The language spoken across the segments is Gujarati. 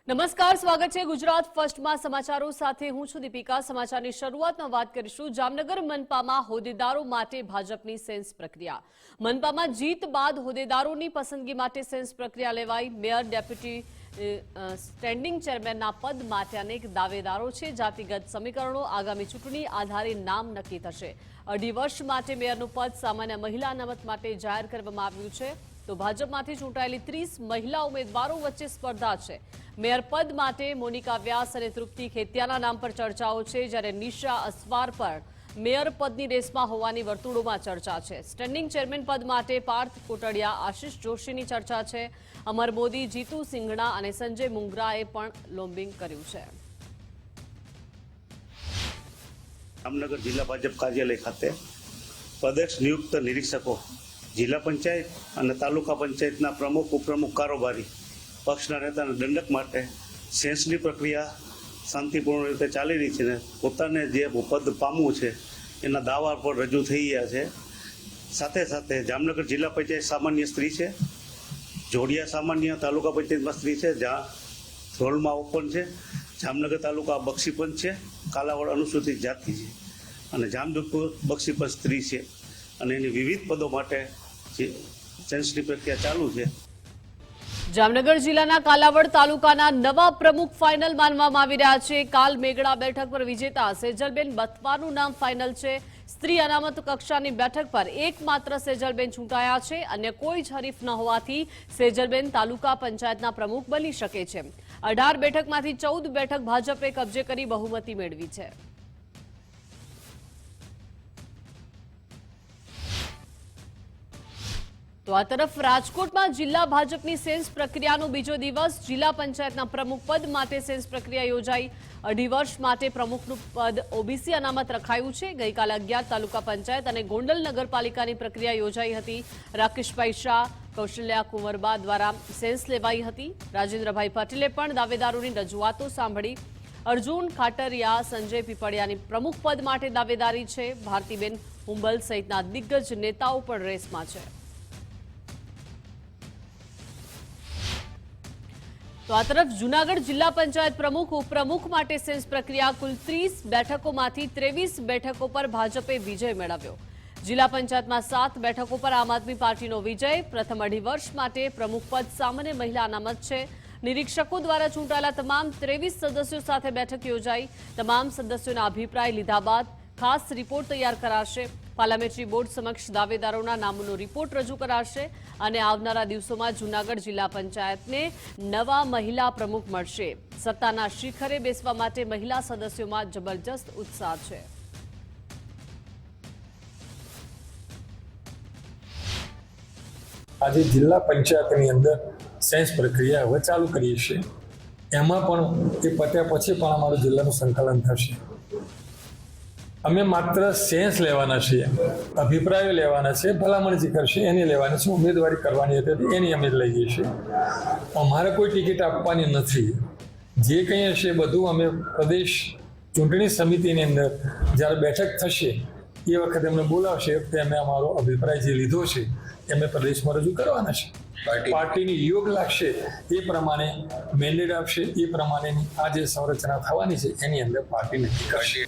નમસ્કાર, સ્વાગત છે ગુજરાત ફર્સ્ટમાં સમાચારો સાથે હું છું દીપિકા। સમાચારની શરૂઆતમાં વાત કરીશું જામનગર મનપામાં હોદ્દેદારો માટે ભાજપની સેન્સ પ્રક્રિયા। મનપામાં જીત બાદ હોદ્દેદારોની પસંદગી માટે સેન્સ પ્રક્રિયા લેવાઈ। મેયર ડેપ્યુટી સ્ટેન્ડિંગ ચેરમેનના પદ માટે અનેક દાવેદારો છે। જાતિગત સમીકરણો આગામી ચૂંટણી આધારે નામ નક્કી થશે। 2.5 વર્ષ માટે મેયરનું પદ સામાન્ય મહિલા અનામત માટે જાહેર કરવામાં આવ્યું છે। તો ભાજપમાંથી ચૂંટાયેલી 30 મહિલા ઉમેદવારો વચ્ચે સ્પર્ધા છે। મેયર પદ માટે મોનિકા વ્યાસ અને તૃપ્તિ ખેતિયાના નામ પર ચર્ચાઓ છે, જ્યારે નિશા અસવાર પર મેયર પદની રેસમાં હોવાની વર્તુળોમાં ચર્ચા છે। સ્ટેન્ડિંગ ચેરમેન પદ માટે પાર્થ કોટડિયા, આશિષ જોશીની ચર્ચા છે। અમર મોદી, જીતુ સિંઘણા અને સંજય મુંગરાએ પણ લોબિંગ કર્યું છે। જામનગર જિલ્લા ભાજપ કાર્યાલય ખાતે પ્રદેશ નિયુક્ત નિરીક્ષકો, જિલ્લા પંચાયત અને તાલુકા પંચાયતના પ્રમુખ, ઉપપ્રમુખ, કારોબારી પક્ષના નેતાના દંડક માટે સેન્સની પ્રક્રિયા શાંતિપૂર્ણ રીતે ચાલી રહી છે ને પોતાને જે પદ પામવું છે એના દાવા પર રજૂ થઈ ગયા છે। સાથે સાથે જામનગર જિલ્લા પંચાયત સામાન્ય સ્ત્રી છે, જોડિયા સામાન્ય તાલુકા પંચાયતમાં સ્ત્રી છે, જ્યાં રોલમાં ઓપન છે। જામનગર તાલુકા બક્ષીપંચ છે, કાલાવડ અનુસૂચિત જાતિ છે અને જામજોધપુર બક્ષીપંચ સ્ત્રી છે અને એની વિવિધ પદો માટે સેન્સની પ્રક્રિયા ચાલુ છે। જામનગર જિલ્લાના કાલાવડ તાલુકાના નવા પ્રમુખ ફાઇનલ માનવામાં આવી રહ્યા છે। કાલ મેગડા બેઠક પર વિજેતા સેજલબેન બથવાનું નામ ફાઇનલ છે। સ્ત્રી અનામત કક્ષાની બેઠક પર એકમાત્ર સેજલબેન ચૂંટાયા છે। અન્ય કોઈ જ હરીફ ન હોવાથી સેજલબેન તાલુકા પંચાયતના પ્રમુખ બની શકે છે। 18 બેઠકમાંથી 14 બેઠક ભાજપે કબજે કરી બહુમતી મેળવી છે। તો આ તરફ રાજકોટમાં જિલ્લા ભાજપની સેન્સ પ્રક્રિયાનો બીજો દિવસ। જિલ્લા પંચાયતના પ્રમુખ પદ માટે સેન્સ પ્રક્રિયા યોજાઈ। 2.5 વર્ષ માટે પ્રમુખનું પદ ઓબીસી અનામત રખાયું છે। ગઈકાલે 11 તાલુકા પંચાયત અને ગોંડલ નગરપાલિકાની પ્રક્રિયા યોજાઈ હતી। રાકેશભાઈ શાહ, કૌશલ્યા કુંવરબા દ્વારા સેન્સ લેવાઈ હતી। રાજેન્દ્રભાઈ પટેલે પણ દાવેદારોની રજૂઆતો સાંભળી। અર્જુન ખાટરિયા, સંજય પીપળિયાની પ્રમુખ પદ માટે દાવેદારી છે। ભારતીબેન હુંબલ સહિતના દિગ્ગજ નેતાઓ પણ રેસમાં છે। તો આ તરફ જૂનાગઢ જિલ્લા પંચાયત પ્રમુખ, ઉપપ્રમુખ માટે સેન્સ પ્રક્રિયા। કુલ 30 બેઠકોમાંથી 23 બેઠકો પર ભાજપે વિજય મેળવ્યો। જિલ્લા પંચાયતમાં 7 બેઠકો પર આમ આદમી પાર્ટીનો વિજય। પ્રથમ 2.5 વર્ષ માટે પ્રમુખ પદ સામાન્ય મહિલા અનામત છે। નિરીક્ષકો દ્વારા ચૂંટાયેલા તમામ 23 સદસ્યો સાથે બેઠક યોજાઈ। તમામ સદસ્યોના અભિપ્રાય લીધા બાદ ખાસ રિપોર્ટ તૈયાર કરાશે। પાર્લામેન્ટરી બોર્ડ સમક્ષ દાવેદારોના નામનો રિપોર્ટ રજૂ કરાશે અને આવનારા દિવસોમાં જૂનાગઢ જિલ્લા પંચાયતને નવા મહિલા પ્રમુખ મળશે। સત્તાના શિખરે બેસવા માટે મહિલા સદસ્યોમાં જબરજસ્ત ઉત્સાહ છે। આજે જિલ્લા પંચાયતની અંદર સેન્સ પ્રક્રિયા હવે ચાલુ કરીએ છીએ। એમાં પણ એ પત્યા પછી પણ અમારું જિલ્લાનું સંકલન થશે। અમે માત્ર સેન્સ લેવાના છીએ, અભિપ્રાયો લેવાના છે, ભલામણ જે કરશે એની લેવાની છે, ઉમેદવારી કરવાની હતી એની અમે લઈએ છીએ। અમારે કોઈ ટિકિટ આપવાની નથી। જે કંઈ હશે બધું અમે પ્રદેશ ચૂંટણી સમિતિની અંદર જ્યારે બેઠક થશે એ વખતે અમને બોલાવશે, એ વખતે અમે અમારો અભિપ્રાય જે લીધો છે એ અમે પ્રદેશમાં રજૂ કરવાના છે। પાર્ટીની યોગ લાગશે એ પ્રમાણે મેન્ડેટ આપશે, એ પ્રમાણેની આ જે સંરચના થવાની છે એની અંદર પાર્ટી નક્કી કરશે।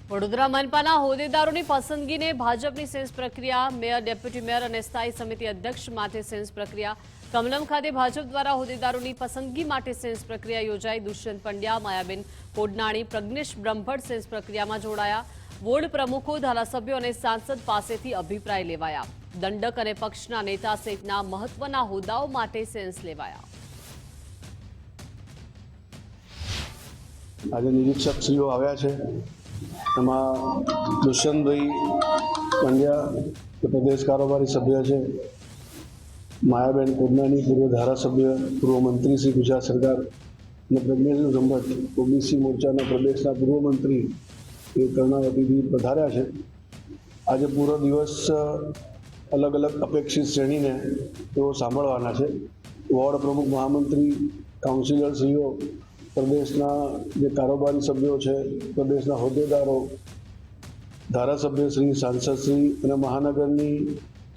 વડોદરા મનપાના હોદ્દેદારોની પસંદગીને ભાજપની સેન્સ પ્રક્રિયા। મેયર, ડેપ્યુટી મેયર અને સ્થાયી સમિતિ અધ્યક્ષ માટે સેન્સ પ્રક્રિયા। કમલમ ખાતે ભાજપ દ્વારા હોદ્દેદારોની પસંદગી માટે સેન્સ પ્રક્રિયા યોજાઈ। દુષ્યંત પંડ્યા, માયાબેન કોડનાણી, પ્રજ્ઞેશ બ્રહ્મભટ્ટ સેન્સ પ્રક્રિયામાં જોડાયા। વોર્ડ પ્રમુખો, ધારાસભ્યો અને સાંસદ પાસેથી અભિપ્રાય લેવાયા। દંડક અને પક્ષના નેતા સહિતના મહત્વના હોદ્દાઓ માટે સેન્સ લેવાયા। આજે નિરીક્ષકશ્રીઓ આવ્યા છે। એમાં દુષ્યંતભાઈ પંડ્યા પ્રદેશ કારોબારી સભ્ય છે, માયાબેન કોડનાની પૂર્વ ધારાસભ્ય, પૂર્વ મંત્રી શ્રી ગુજરાત સરકાર, અને પ્રજ્ઞેશ બ્રહ્મભટ્ટ ઓબીસી મોરચાના પ્રદેશના પૂર્વ મંત્રી એ કર્ણાવતીથી પધાર્યા છે। આજે પૂરો દિવસ અલગ અલગ અપેક્ષિત શ્રેણીને તેઓ સાંભળવાના છે। વોર્ડ પ્રમુખ, મહામંત્રી, કાઉન્સિલરશ્રીઓ, પ્રદેશના જે કારોબારી સભ્યો છે, પ્રદેશના હોદ્દેદારો, ધારાસભ્યશ્રી, સાંસદશ્રી અને મહાનગરની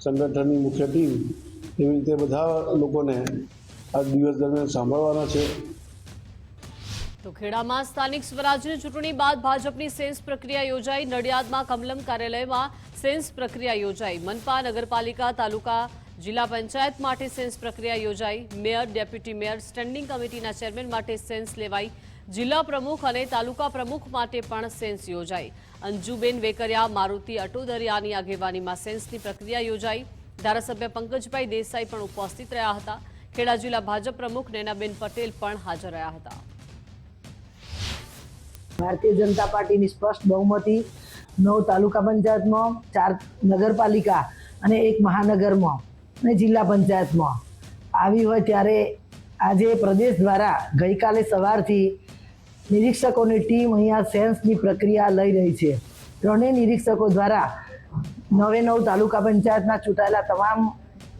સંગઠનની મુખ્ય ટીમ, એવી રીતે બધા લોકોને આ દિવસ દરમિયાન સાંભળવાના છે. તો ખેડામાં સ્થાનિક સ્વરાજ્યની ચૂંટણી બાદ ભાજપની સેન્સ પ્રક્રિયા યોજાઈ. નડિયાદમાં કમલમ કાર્યાલયમાં સેન્સ પ્રક્રિયા યોજાઈ. મનપા, નગરપાલિકા, તાલુકા, જિલ્લા પંચાયત માટે સેન્સ પ્રક્રિયા યોજાઈ. મેયર, ડેપ્યુટી મેયર, સ્ટેન્ડિંગ કમિટીના ચેરમેન માટે સેન્સ લેવાઈ. જિલ્લા પ્રમુખ અને તાલુકા પ્રમુખ માટે પણ સેન્સ યોજાઈ. અંજુબેન વેકરિયા, મારુતિ અટોદરિયાની આગેવાનીમાં સેન્સની પ્રક્રિયા યોજાઈ. ધારાસભ્ય પંકજભાઈ દેસાઈ પણ ઉપસ્થિત રહ્યા હતા. ખેડા જિલ્લા ભાજપ પ્રમુખ નૈનાબેન પટેલ પણ હાજર રહ્યા હતા. ભારતીય જનતા પાર્ટીની સ્પષ્ટ બહુમતી 9 તાલુકા પંચાયતમાં, 4 નગરપાલિકા અને 1 મહાનગરમાં અને જિલ્લા પંચાયતમાં આવી હોય ત્યારે આજે પ્રદેશ દ્વારા ગઈકાલે સવારથી નિરીક્ષકોની ટીમ અહીંયા સેન્સની પ્રક્રિયા લઈ રહી છે. ત્રણેય નિરીક્ષકો દ્વારા 9 તાલુકા પંચાયતના ચૂંટાયેલા તમામ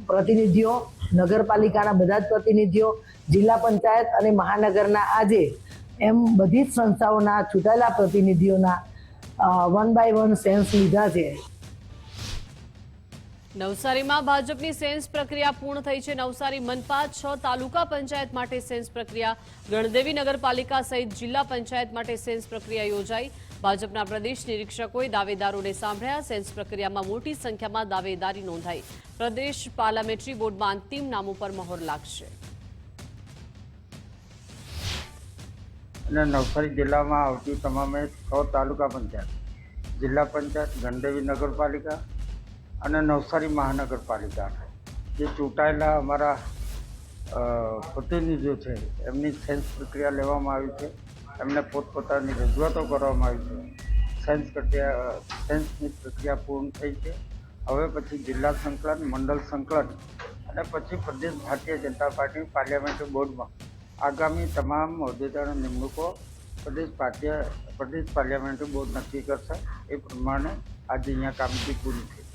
પ્રતિનિધિઓ, નગરપાલિકાના બધા જ પ્રતિનિધિઓ, જિલ્લા પંચાયત અને મહાનગરના આજે એમ બધી જ સંસ્થાઓના ચૂંટાયેલા પ્રતિનિધિઓના 1 by 1 સેન્સ લીધા છે. નવસારીમાં ભાજપની સેન્સ પ્રક્રિયા પૂર્ણ થઈ છે. નવસારી મનપા 6 તાલુકા પંચાયત માટે સેન્સ પ્રક્રિયા, ગણદેવી નગરપાલિકા સહિત જિલ્લા પંચાયત માટે સેન્સ પ્રક્રિયા યોજાઈ. ભાજપના પ્રદેશ નિરીક્ષકોએ દાવેદારોને સાંભળ્યા. સેન્સ પ્રક્રિયામાં મોટી સંખ્યામાં દાવેદારી નોંધાઈ. પ્રદેશ પાર્લામેન્ટરી બોર્ડમાં અંતિમ નામો પર મહોર લાગશે. અને નવસારી જિલ્લામાં આવતી તમામે 6 તાલુકા પંચાયત, જિલ્લા પંચાયત, ગણદેવી નગરપાલિકા અને નવસારી મહાનગરપાલિકા જે ચૂંટાયેલા અમારા પ્રતિનિધિઓ છે એમની સેન્સ પ્રક્રિયા લેવામાં આવી છે. એમને પોતપોતાની રજૂઆતો કરવામાં આવી છે. સેન્સની પ્રક્રિયા પૂર્ણ થઈ છે. હવે પછી જિલ્લા સંકલન, મંડળ સંકલન અને પછી પ્રદેશ ભારતીય જનતા પાર્ટી પાર્લામેન્ટરી બોર્ડમાં આગામી તમામ હોદ્દેદારોની નિમણૂકો પ્રદેશ પાર્લામેન્ટરી બોર્ડ નક્કી કરશે. એ પ્રમાણે આજે અહીંયા કામગીરી પૂરી થઈ.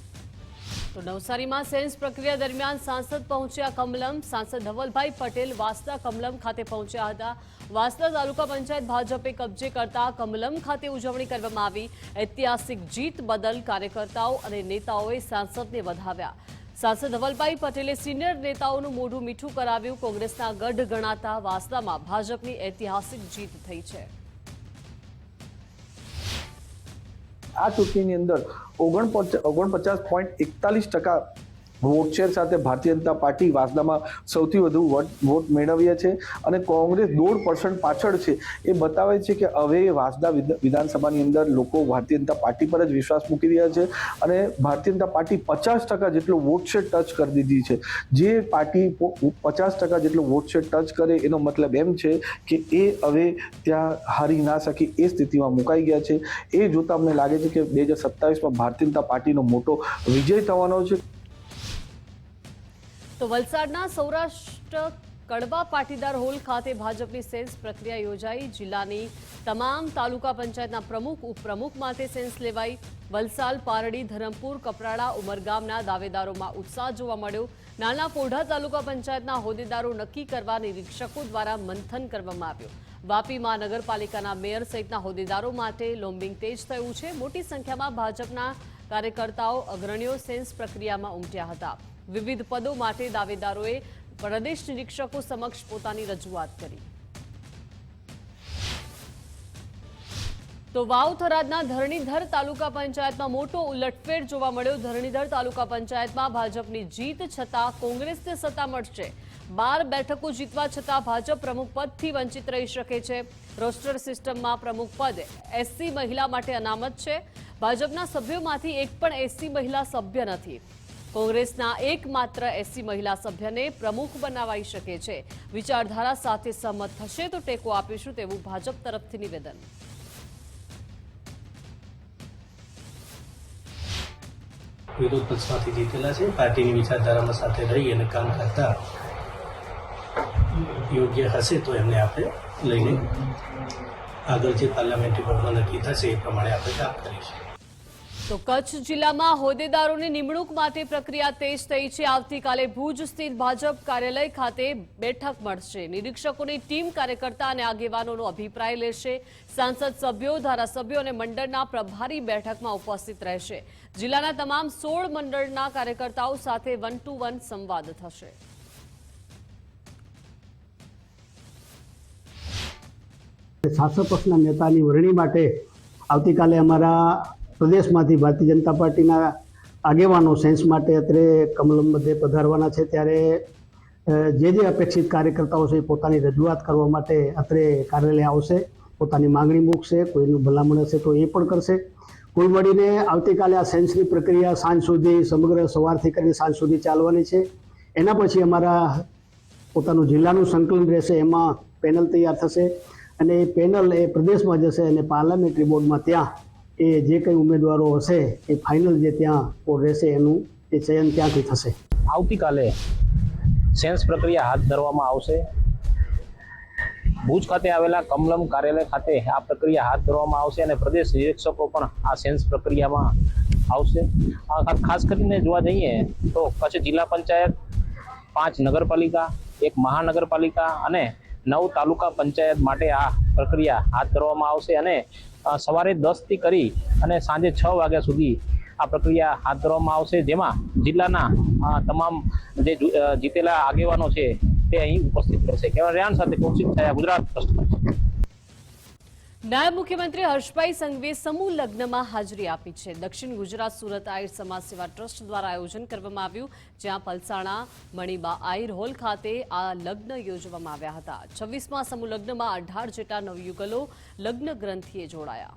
તો નવસારીમાં સેન્સ પ્રક્રિયા દરમિયાન સાંસદ પહોંચ્યા કમલમ. સાંસદ ધવલભાઈ પટેલ વાસદા કમલમ ખાતે પહોંચ્યા હતા. વાસદા તાલુકા પંચાયત ભાજપે કબજે કરતા કમલમ ખાતે ઉજવણી કરવામાં આવી. ઐતિહાસિક જીત બદલ કાર્યકર્તાઓ અને નેતાઓએ સાંસદને વધાવ્યા. સાંસદ ધવલભાઈ પટેલે સિનિયર નેતાઓનું મોઢું મીઠું કરાવ્યું. કોંગ્રેસના ગઢ ગણાતા વાસદામાં ભાજપની ઐતિહાસિક જીત થઈ છે. આ ચૂંટણીની અંદર 49.41% વોટ શેર સાથે ભારતીય જનતા પાર્ટી વાસદામાં સૌથી વધુ વોટ મેળવ્યા છે અને કોંગ્રેસ 1.5% પાછળ છે. એ બતાવે છે કે હવે વાસદા વિધાનસભાની અંદર લોકો ભારતીય જનતા પાર્ટી પર જ વિશ્વાસ મૂકી રહ્યા છે અને ભારતીય જનતા પાર્ટી 50% જેટલો વોટ શેર ટચ કરી દીધી છે. જે પાર્ટી 50% જેટલો વોટ શેર ટચ કરે એનો મતલબ એમ છે કે એ હવે ત્યાં હારી ના શકે એ સ્થિતિમાં મુકાઈ ગયા છે. એ જોતા અમને લાગે છે કે 2027માં ભારતીય જનતા પાર્ટીનો મોટો વિજય થવાનો છે. તો વલસાડના સૌરાષ્ટ્ર કડવા પાટીદાર હોલ ખાતે ભાજપની સેન્સ પ્રક્રિયા યોજાઈ. જિલ્લાની તમામ તાલુકા પંચાયતના પ્રમુખ, ઉપપ્રમુખ માટે સેન્સ લેવાઈ. વલસાડ, પારડી, ધરમપુર, કપરાડા, ઉમરગામના દાવેદારોમાં ઉત્સાહ જોવા મળ્યો. નાના પોઢા તાલુકા પંચાયતના હોદ્દેદારો નક્કી કરવા નિરીક્ષકો દ્વારા મંથન કરવામાં આવ્યું. વાપીમાં નગરપાલિકાના મેયર સહિતના હોદ્દેદારો માટે લોમ્બિંગ તેજ થયું છે. મોટી સંખ્યામાં ભાજપના કાર્યકર્તાઓ, અગ્રણીઓ સેન્સ પ્રક્રિયામાં ઉમટ્યા હતા. વિવિધ પદો માટે દાવેદારોએ પ્રદેશ નિરીક્ષકો સમક્ષ પોતાની રજૂઆત કરી. તો વાવ થરાદના ધરણીધર તાલુકા પંચાયતમાં મોટો ઉલટફેર જોવા મળ્યો. ધરણીધર તાલુકા પંચાયતમાં ભાજપની જીત છતાં કોંગ્રેસને સત્તા મળશે. 12 બેઠકો જીતવા છતાં ભાજપ પ્રમુખ પદથી વંચિત રહી શકે છે. રોસ્ટર સિસ્ટમમાં પ્રમુખ પદ એસસી મહિલા માટે અનામત છે. ભાજપના સભ્યોમાંથી એક પણ એસસી મહિલા સભ્ય નથી. કોંગ્રેસના એકમાત્ર એસસી મહિલા સભ્યને પ્રમુખ બનાવાઈ શકે છે. વિચારધારા સાથે સહમત થશે તો ટેકો આપીશું તેવું ભાજપ તરફથી નિવેદન. વિરોધ પક્ષમાંથી જીતેલા છે. પાર્ટીની વિચારધારામાં સાથે રહી અને કામ કરતા યોગ્ય હશે તો એમને આપણે લઈને આગળ જે પાર્લામેન્ટરી બોર્ડમાં નક્કી થશે એ પ્રમાણે આપણે કામ કરીશું. તો કચ્છ જિલ્લામાં હોદ્દેદારોની નિમણૂક માટે પ્રક્રિયા તેજ થઈ છે. આવતીકાલે ભુજ સ્થિત ભાજપ કાર્યાલય ખાતે બેઠક મળશે. નિરીક્ષકોની ટીમ કાર્યકર્તા અને આગેવાનોનો અભિપ્રાય લેશે. સાંસદ સભ્યો, ધારાસભ્યો અને મંડળના પ્રભારી બેઠકમાં ઉપસ્થિત રહેશે. જિલ્લાના તમામ 16 મંડળના કાર્યકર્તાઓ સાથે 1-to-1 સંવાદ થશે. શાસક પક્ષના નેતાની વરણી માટે આવતીકાલે અમારા પ્રદેશમાંથી ભારતીય જનતા પાર્ટીના આગેવાનો સેન્સ માટે અત્રે કમલમ મધ્યે પધારવાના છે, ત્યારે જે અપેક્ષિત કાર્યકર્તાઓ છે એ પોતાની રજૂઆત કરવા માટે અત્રે કાર્યાલય આવશે, પોતાની માંગણી મૂકશે, કોઈનું ભલામણ હશે તો એ પણ કરશે. કુલ મળીને આવતીકાલે આ સેન્સની પ્રક્રિયા સાંજ સુધી, સમગ્ર સવારથી કરીને સાંજ સુધી ચાલવાની છે. એના પછી અમારા પોતાનું જિલ્લાનું સંકલન રહેશે, એમાં પેનલ તૈયાર થશે અને એ પેનલ એ પ્રદેશમાં જશે અને પાર્લામેન્ટરી બોર્ડમાં ત્યાં એ જે કંઈ ઉમેદવારો હશે એ ફાઇનલ જે ત્યાં બોર્ડ રહેશે એનું એ ચયન ત્યાંથી થશે. આવતીકાલે સેન્સ પ્રક્રિયા હાથ ધરવામાં આવશે. ભુજ ખાતે આવેલા કમલમ કાર્યાલય ખાતે આ પ્રક્રિયા હાથ ધરવામાં આવશે અને પ્રદેશ નિરીક્ષકો પણ આ સેન્સ પ્રક્રિયામાં આવશે. ખાસ કરીને જોવા જઈએ તો કચ્છ જિલ્લા પંચાયત, 5 નગરપાલિકા, 1 મહાનગરપાલિકા અને 9 તાલુકા પંચાયત માટે આ પ્રક્રિયા હાથ ધરવામાં આવશે અને સવારે 10 થી કરી અને સાંજે 6 વાગ્યા સુધી આ પ્રક્રિયા હાથ ધરવામાં આવશે, જેમાં જિલ્લાના તમામ જે જીતેલા આગેવાનો છે તે અહીં ઉપસ્થિત રહેશે. કેમેરા રેહાન સાથે કૌશિક છાયા, ગુજરાત ફર્સ્ટ. નાયબ મુખ્યમંત્રી હર્ષભાઈ સંઘવીએ સમૂહ લગ્નમાં હાજરી આપી છે. દક્ષિણ ગુજરાત સુરત આહિર સમાજ સેવા ટ્રસ્ટ દ્વારા આયોજન કરવામાં આવ્યું, જ્યાં પલસાણા મણિબા આહિર હોલ ખાતે આ લગ્ન યોજવામાં આવ્યા હતા. 26મા સમૂહ લગ્નમાં 18 જેટલા નવયુગલો લગ્ન ગ્રંથિએ જોડાયા.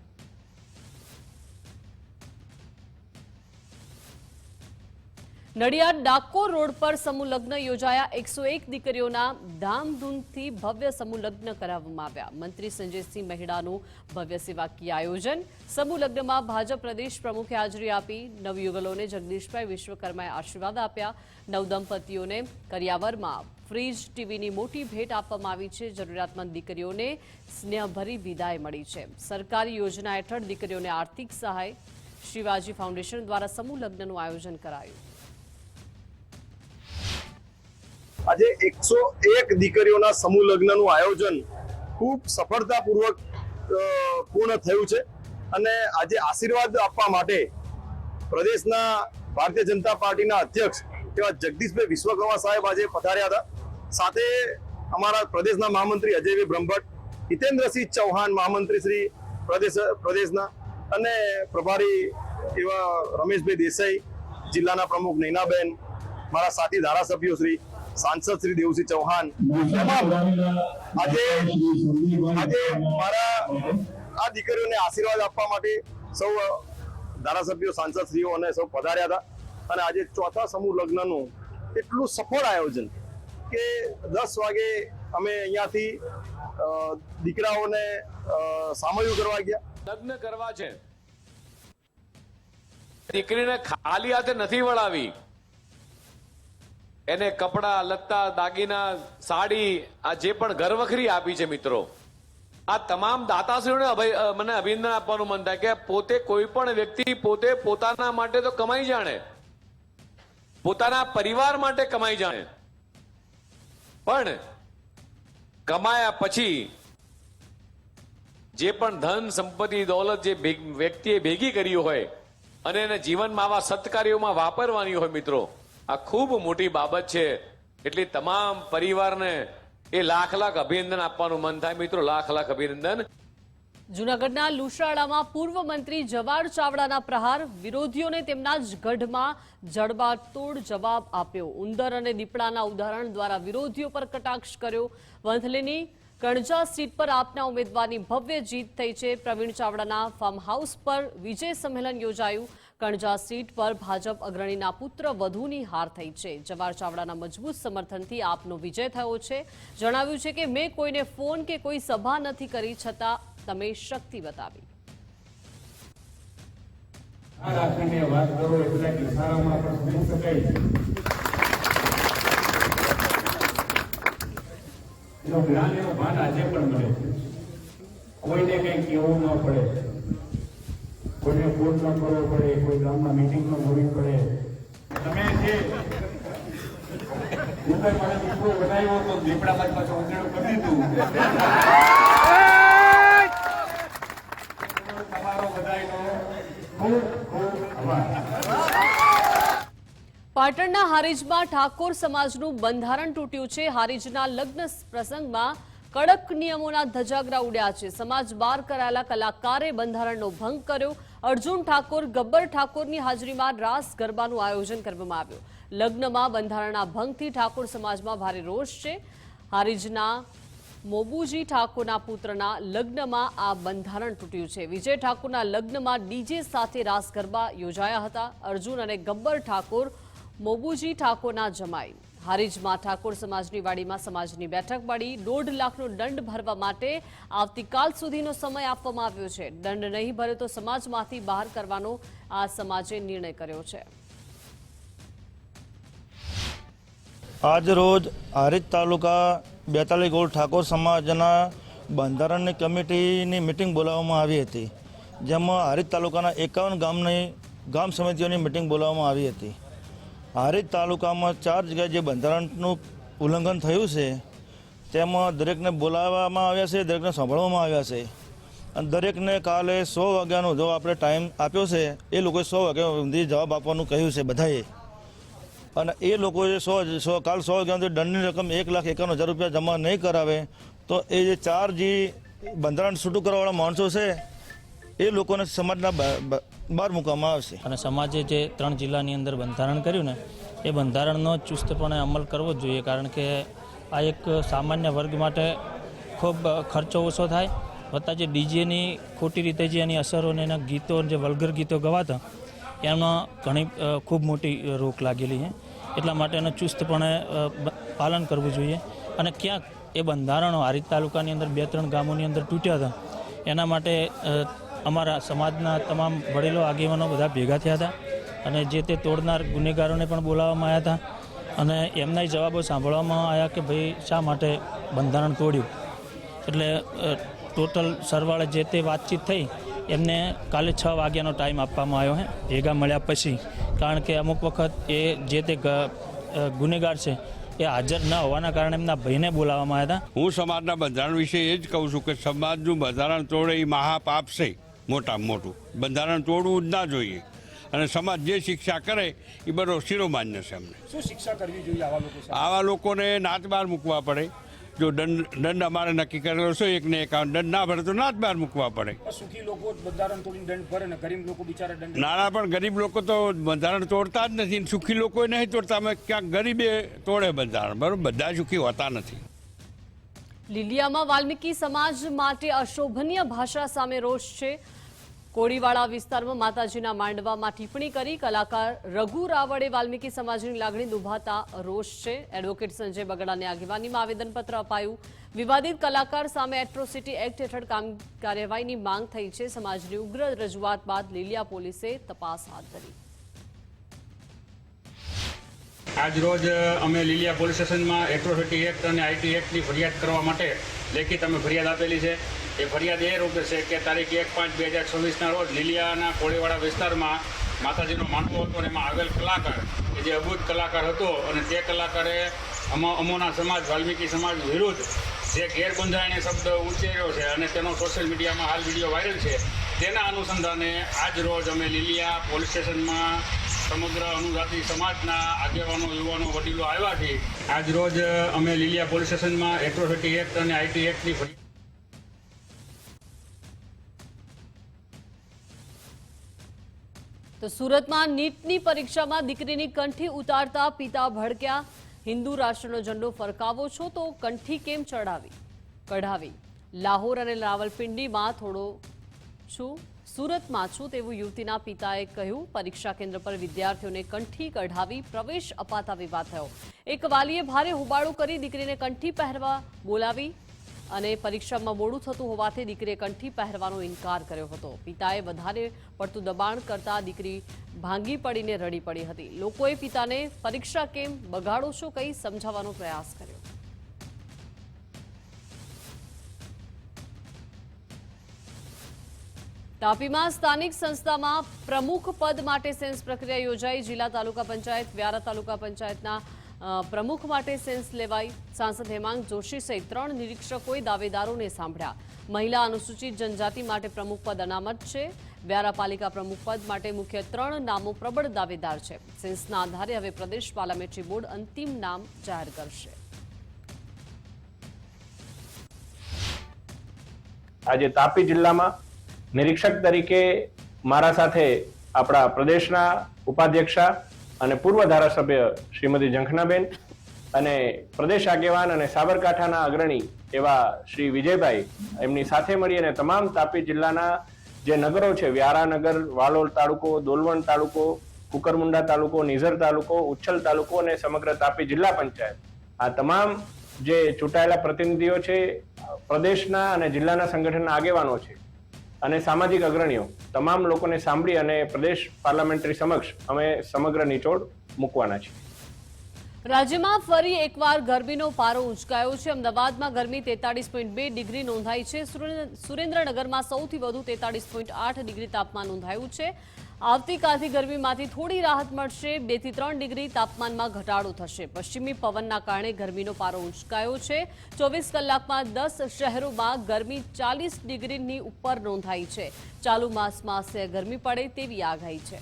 નડિયાદ ડાકોર રોડ પર સમૂહ લગ્ન યોજાયા. 101 દીકરીઓના ધામધૂમથી ભવ્ય સમૂહ લગ્ન કરાવવામાં આવ્યા. મંત્રી સંજયસિંહ મહેડાનું ભવ્ય સેવાકીય આયોજન. સમૂહ લગ્નમાં ભાજપ પ્રદેશ પ્રમુખે હાજરી આપી. નવયુગલોને જગદીશભાઈ વિશ્વકર્માએ આશીર્વાદ આપ્યા. નવદંપતીઓને કરિયાવરમાં ફ્રીજ, ટીવીની મોટી ભેટ આપવામાં આવી છે. જરૂરિયાતમંદ દીકરીઓને સ્નેહભરી વિદાય મળી છે. સરકારી યોજના હેઠળ દીકરીઓને આર્થિક સહાય. શિવાજી ફાઉન્ડેશન દ્વારા સમૂહ લગ્નનું આયોજન કરાયું. આજે 101 દીકરીઓના સમૂહ લગ્નનું આયોજન ખૂબ સફળતાપૂર્વક પૂર્ણ થયું છે અને આજે આશીર્વાદ આપવા માટે પ્રદેશના ભારતીય જનતા પાર્ટીના અધ્યક્ષ એવા જગદીશભાઈ વિશ્વકર્મા સાહેબ આજે પધાર્યા હતા. સાથે અમારા પ્રદેશના મહામંત્રી અજયભાઈ બ્રહ્મભટ્ટ, હિતેન્દ્રસિંહ ચૌહાણ મહામંત્રી શ્રી પ્રદેશના અને પ્રભારી એવા રમેશભાઈ દેસાઈ, જિલ્લાના પ્રમુખ નૈનાબેન, મારા સાથી ધારાસભ્યો શ્રી સાંસદ શ્રી દેવસિંહ ચૌહાણ, આજે મારા આ દીકરીઓને આશીર્વાદ આપવા માટે સૌ ધારાસભ્યો, સાંસદ શ્રીઓ અને સૌ પધાર્યા હતા. અને આજે ચોથા સમૂહ લગ્નનું એટલું સફળ આયોજન કે 10 વાગે અમે અહીંયાથી દીકરાઓને સામયું કરવા ગયા. લગ્ન કરવા છે, દીકરીને ખાલી હાથે નથી વળાવી. એને કપડા, લત્તા, દાગીના, સાડી, આ જે પણ ઘરવખરી આપી છે મિત્રો, આ તમામ દાતાશ્રીઓને મને અભિનંદન આપવાનું મન થાય કે પોતે કોઈ પણ વ્યક્તિ પોતે પોતાના માટે તો કમાઈ જાણે, પોતાના પરિવાર માટે કમાઈ જાણે, પણ કમાયા પછી જે પણ ધન, સંપત્તિ, દોલત જે વ્યક્તિએ ભેગી કરી હોય અને એને જીવનમાં આવા સત્કાર્યોમાં વાપરવાની હોય મિત્રો, આ ખૂબ મોટી બાબત છે. એટલે તમામ પરિવારને એ લાખ અભિનંદન આપવાનું મન થાય મિત્રો, લાખ અભિનંદન. જૂનાગઢના લુશરાળામાં પૂર્વ મંત્રી જવાહર ચાવડાના પ્રહાર. વિરોધીઓને તેમના જ ગઢમાં જડબાતોડ જવાબ આપ્યો. ઉંદર અને દીપડાના ઉદાહરણ દ્વારા વિરોધીઓ પર કટાક્ષ કર્યો. વંથલીની કણજા સીટ પર આપના ઉમેદવારની ભવ્ય જીત થઈ છે. પ્રવીણ ચાવડાના ફાર્મ હાઉસ પર વિજય સંમેલન યોજાયું. કણજા સીટ પર ભાજપ અગ્રણીના પુત્ર વધુની હાર થઈ છે. જવાહર ચાવડાના મજબૂત સમર્થનથી આપનો વિજય થયો છે. જણાવ્યું છે કે મેં કોઈને ફોન કે કોઈ સભા નથી કરી, છતાં તમે શક્તિ બતાવી. આજે પણ મળે, કોઈને કઈ કહેવું ન પડે, કોઈને ફોન ન કરવો પડે, કોઈ ગામમાં મિટિંગ ન હોવી પડે. તમે જે મારા દીકરો બનાવ્યો તો દીપડા બાદ પાછો ઉજળો કરી દીધું. તમારો બધાનો ખૂબ ખૂબ આભાર. પાટણના હારીજમાં ઠાકોર સમાજનું બંધારણ તૂટ્યું છે. હારીજના લગ્ન પ્રસંગમાં કડક નિયમોના ધજાગરા ઉડ્યા છે. સમાજ બહાર કરાયેલા કલાકારે બંધારણનો ભંગ કર્યો. અર્જુન ઠાકોર, ગબ્બર ઠાકોરની હાજરીમાં રાસ ગરબાનું આયોજન કરવામાં આવ્યું. લગ્નમાં બંધારણના ભંગથી ઠાકોર સમાજમાં ભારે રોષ છે. હારીજના મોબુજી ઠાકોરના પુત્રના લગ્નમાં આ બંધારણ તૂટ્યું છે. વિજય ઠાકોરના લગ્નમાં ડીજે સાથે રાસ ગરબા યોજાયા હતા. અર્જુન અને ગબ્બર ઠાકોર મોબુજી ઠાકોરના જમાઈ. હારીજમાં ઠાકોર સમાજની વાડીમાં સમાજની બેઠક મળી. 1.5 લાખનો દંડ ભરવા માટે આવતીકાલ સુધીનો સમય આપવામાં આવ્યો છે. દંડ નહીં ભરે તો સમાજમાંથી બહાર કરવાનો આ સમાજે નિર્ણય કર્યો છે. આજ રોજ હારીજ તાલુકા 42 ગોળ ઠાકોર સમાજના બંધારણની કમિટીની મિટિંગ બોલાવવામાં આવી હતી, જેમાં હારીજ તાલુકાના 51 ગામ સમિતિઓની મિટિંગ બોલાવવામાં આવી હતી. હારીજ તાલુકામાં 4 જગ્યાએ જે બંધારણનું ઉલ્લંઘન થયું છે તેમાં દરેકને બોલાવવામાં આવ્યા છે, દરેકને સાંભળવામાં આવ્યા છે અને દરેકને કાલે 100 વાગ્યાનો જો આપણે ટાઈમ આપ્યો છે એ લોકોએ 100 વાગ્યા સુધી જવાબ આપવાનું કહ્યું છે બધાએ. અને એ લોકોએ કાલ 100 વાગ્યાથી દંડની રકમ 1,51,000 રૂપિયા જમા નહીં કરાવે તો એ જે 4 જે બંધારણ છૂટું કરવાવાળા માણસો છે એ લોકોને સમાજના બહાર મૂકવામાં આવશે. અને સમાજે જે 3 જિલ્લાની અંદર બંધારણ કર્યું ને એ બંધારણનો ચુસ્તપણે અમલ કરવો જ જોઈએ, કારણ કે આ એક સામાન્ય વર્ગ માટે ખૂબ ખર્ચો ઓછો થાય, વત્તા જે ડીજેની ખોટી રીતે જે એની અસરો અને એના ગીતો, જે વલ્ગર ગીતો ગવાતા એમાં ઘણી ખૂબ મોટી રોક લાગેલી છે. એટલા માટે એનું ચુસ્તપણે પાલન કરવું જોઈએ. અને ક્યાંક એ બંધારણો હારીજ તાલુકાની અંદર 2-3 ગામોની અંદર તૂટ્યા હતા, એના માટે અમારા સમાજના તમામ વડીલો, આગેવાનો બધા ભેગા થયા હતા અને જે તે તોડનાર ગુનેગારોને પણ બોલાવવામાં આવ્યા હતા અને એમના જવાબો સાંભળવામાં આવ્યા કે ભાઈ શા માટે બંધારણ તોડ્યું. એટલે ટોટલ સરવાળે જે તે વાતચીત થઈ એમને કાલે 6 વાગ્યાનો ટાઈમ આપવામાં આવ્યો છે ભેગા મળ્યા પછી, કારણ કે અમુક વખત એ જે તે ગુનેગાર છે એ હાજર ન હોવાના કારણે એમના ભાઈને બોલાવવામાં આવ્યા હતા. હું સમાજના બંધારણ વિશે એ જ કહું છું કે સમાજનું બંધારણ તોડે એ મહાપાપ છે, મોટામાં મોટું. બંધારણ તોડવું જ ના જોઈએ અને સમાજ જે શિક્ષા કરે એ બધો શિરોમાન્ય છે. અમને શું શિક્ષા કરવી જોઈએ આવા લોકોને નાત બહાર મૂકવા પડે. જો દંડ અમારે નક્કી કરેલો છે 1,51 દંડ ના ભરે તો નાત બહાર મૂકવા પડે. સુખી લોકો બંધારણ તોડીને દંડ ભરે ને ગરીબ લોકો બિચારા દંડ નાના પણ ગરીબ લોકો તો બંધારણ તોડતા જ નથી, સુખી લોકો નહીં તોડતા. અમે ક્યાંક ગરીબે તોડે બંધારણ, બરાબર, બધા સુખી હોતા નથી. લીલિયામાં વાલ્મીકી સમાજ માટે અશોભનીય ભાષા સામે રોષ છે. કોળીવાડા વિસ્તારમાં માતાજીના માંડવામાં ટિપ્પણી કરી કલાકાર રઘુ રાવળે વાલ્મીકી સમાજની લાગણી દુભાતા રોષ છે. એડવોકેટ સંજય બગડાની આગેવાનીમાં આવેદનપત્ર અપાયું. વિવાદિત કલાકાર સામે એટ્રોસિટી એક્ટ હેઠળ કાર્યવાહીની માંગ થઈ છે. સમાજની ઉગ્ર રજૂઆત બાદ લીલિયા પોલીસે તપાસ હાથ ધરી. આજ રોજ અમે લીલિયા પોલીસ સ્ટેશનમાં એટ્રોસિટી એક્ટ અને આઈટી એક્ટની ફરિયાદ કરવા માટે લેખિત અમે ફરિયાદ આપેલી છે. એ ફરિયાદ એ રૂપે છે કે તારીખ 1/5/2024ના રોજ લીલિયાના કોળીવાડા વિસ્તારમાં માતાજીનો માંડવો હતો અને એમાં આવેલ કલાકાર કે જે અદ્ભુત કલાકાર હતો અને તે કલાકારે અમોના સમાજ વાલ્મીકી સમાજ વિરુદ્ધ જે ગેરબંધારણીય શબ્દ ઉચ્ચાર્યો છે અને તેનો સોશિયલ મીડિયામાં હાલ વિડીયો વાયરલ છે, તેના અનુસંધાને આજ રોજ અમે લીલિયા પોલીસ સ્ટેશનમાં સમગ્ર અનુજાતિ સમાજના આગેવાનો, યુવાનો, વડીલો આવ્યા છે. આજ રોજ અમે લીલિયા પોલીસ સ્ટેશનમાં એટ્રોસિટી એક્ટ અને આઈટી એક્ટની ફરિયાદ. તો સુરતમાં નીટની પરીક્ષામાં દીકરીની કંઠી ઉતારતા પિતા ભડક્યા. હિન્દુ રાષ્ટ્રનો ઝંડો ફરકાવો છો તો કંઠી કેમ કઢાવી? લાહોર અને રાવલપિંડીમાં સુરતમાં છું તેવું યુવતીના પિતાએ કહ્યું. પરીક્ષા કેન્દ્ર પર વિદ્યાર્થીઓને કંઠી કઢાવી પ્રવેશ અપાતા વિવાદ થયો. એક વાલીએ ભારે હોબાળો કરી દીકરીને કંઠી પહેરવા બોલાવી અને પરીક્ષામાં મોડું થતું હોવાથી દીકરીએ કંઠી પહેરવાનો ઇનકાર કર્યો હતો. પિતાએ વધારે પડતું દબાણ કરતા દીકરી ભાંગી પડીને રડી પડી હતી. લોકોએ પિતાને પરીક્ષા કેમ બગાડો છો કહી સમજાવવાનો પ્રયાસ કર્યો. તાપીમાં સ્થાનિક સંસ્થામાં પ્રમુખ પદ માટે સેન્સ પ્રક્રિયા યોજાઈ. જિલ્લા તાલુકા પંચાયત, વ્યારા તાલુકા પંચાયતના પ્રમુખ માટે સેન્સ લેવાઈ. સાંસદ હેમાંગ જોશી સહિત 3 નિરીક્ષકોએ દાવેદારોને સાંભળ્યા. મહિલા અનુસૂચિત જનજાતિ માટે પ્રમુખ પદ અનામત છે. વ્યારા પાલિકા પ્રમુખ પદ માટે મુખ્ય 3 નામો પ્રબળ દાવેદાર છે. સેન્સના આધારે હવે પ્રદેશ પાર્લામેન્ટરી બોર્ડ અંતિમ નામ જાહેર કરશે. આજે તાપી જિલ્લામાં નિરીક્ષક તરીકે મારા સાથે આપણા પ્રદેશના ઉપાધ્યક્ષા અને પૂર્વ ધારાસભ્ય શ્રીમતી ઝંખનાબેન અને પ્રદેશ આગેવાન અને સાબરકાંઠાના અગ્રણી એવા શ્રી વિજયભાઈ એમની સાથે મળી અને તમામ તાપી જિલ્લાના જે નગરો છે, વ્યારાનગર, વાલોલ તાલુકો, દોલવણ તાલુકો, કુકરમુંડા તાલુકો, નિઝર તાલુકો, ઉચ્છલ તાલુકો અને સમગ્ર તાપી જિલ્લા પંચાયત, આ તમામ જે ચૂંટાયેલા પ્રતિનિધિઓ છે, પ્રદેશના અને જિલ્લાના સંગઠનના આગેવાનો છે અને સામાજિક અગ્રણીઓ, તમામ લોકોને સાંભળી અને પ્રદેશ પાર્લામેન્ટરી સમક્ષ અમે સમગ્ર નિચોડ મૂકવાના છીએ. રાજ્યમાં ફરી એકવાર ગરમીનો પારો ઉંચકાયો છે. અમદાવાદમાં ગરમી 43.2 ડિગ્રી નોંધાઈ છે. સુરેન્દ્રનગરમાં સૌથી વધુ 43.8 ડિગ્રી તાપમાન નોંધાયું છે. આવતીકાલથી ગરમીમાંથી થોડી રાહત મળશે. 2 થી 3 ડિગ્રી તાપમાનમાં ઘટાડો થશે. પશ્ચિમી પવનના કારણે ગરમીનો પારો ઉંચકાયો છે. 24 કલાકમાં 10 શહેરોમાં ગરમી 40 ડિગ્રીની ઉપર નોંધાઈ છે. ચાલુ માસમાં અસહ્ય ગરમી પડે તેવી આગાહી છે.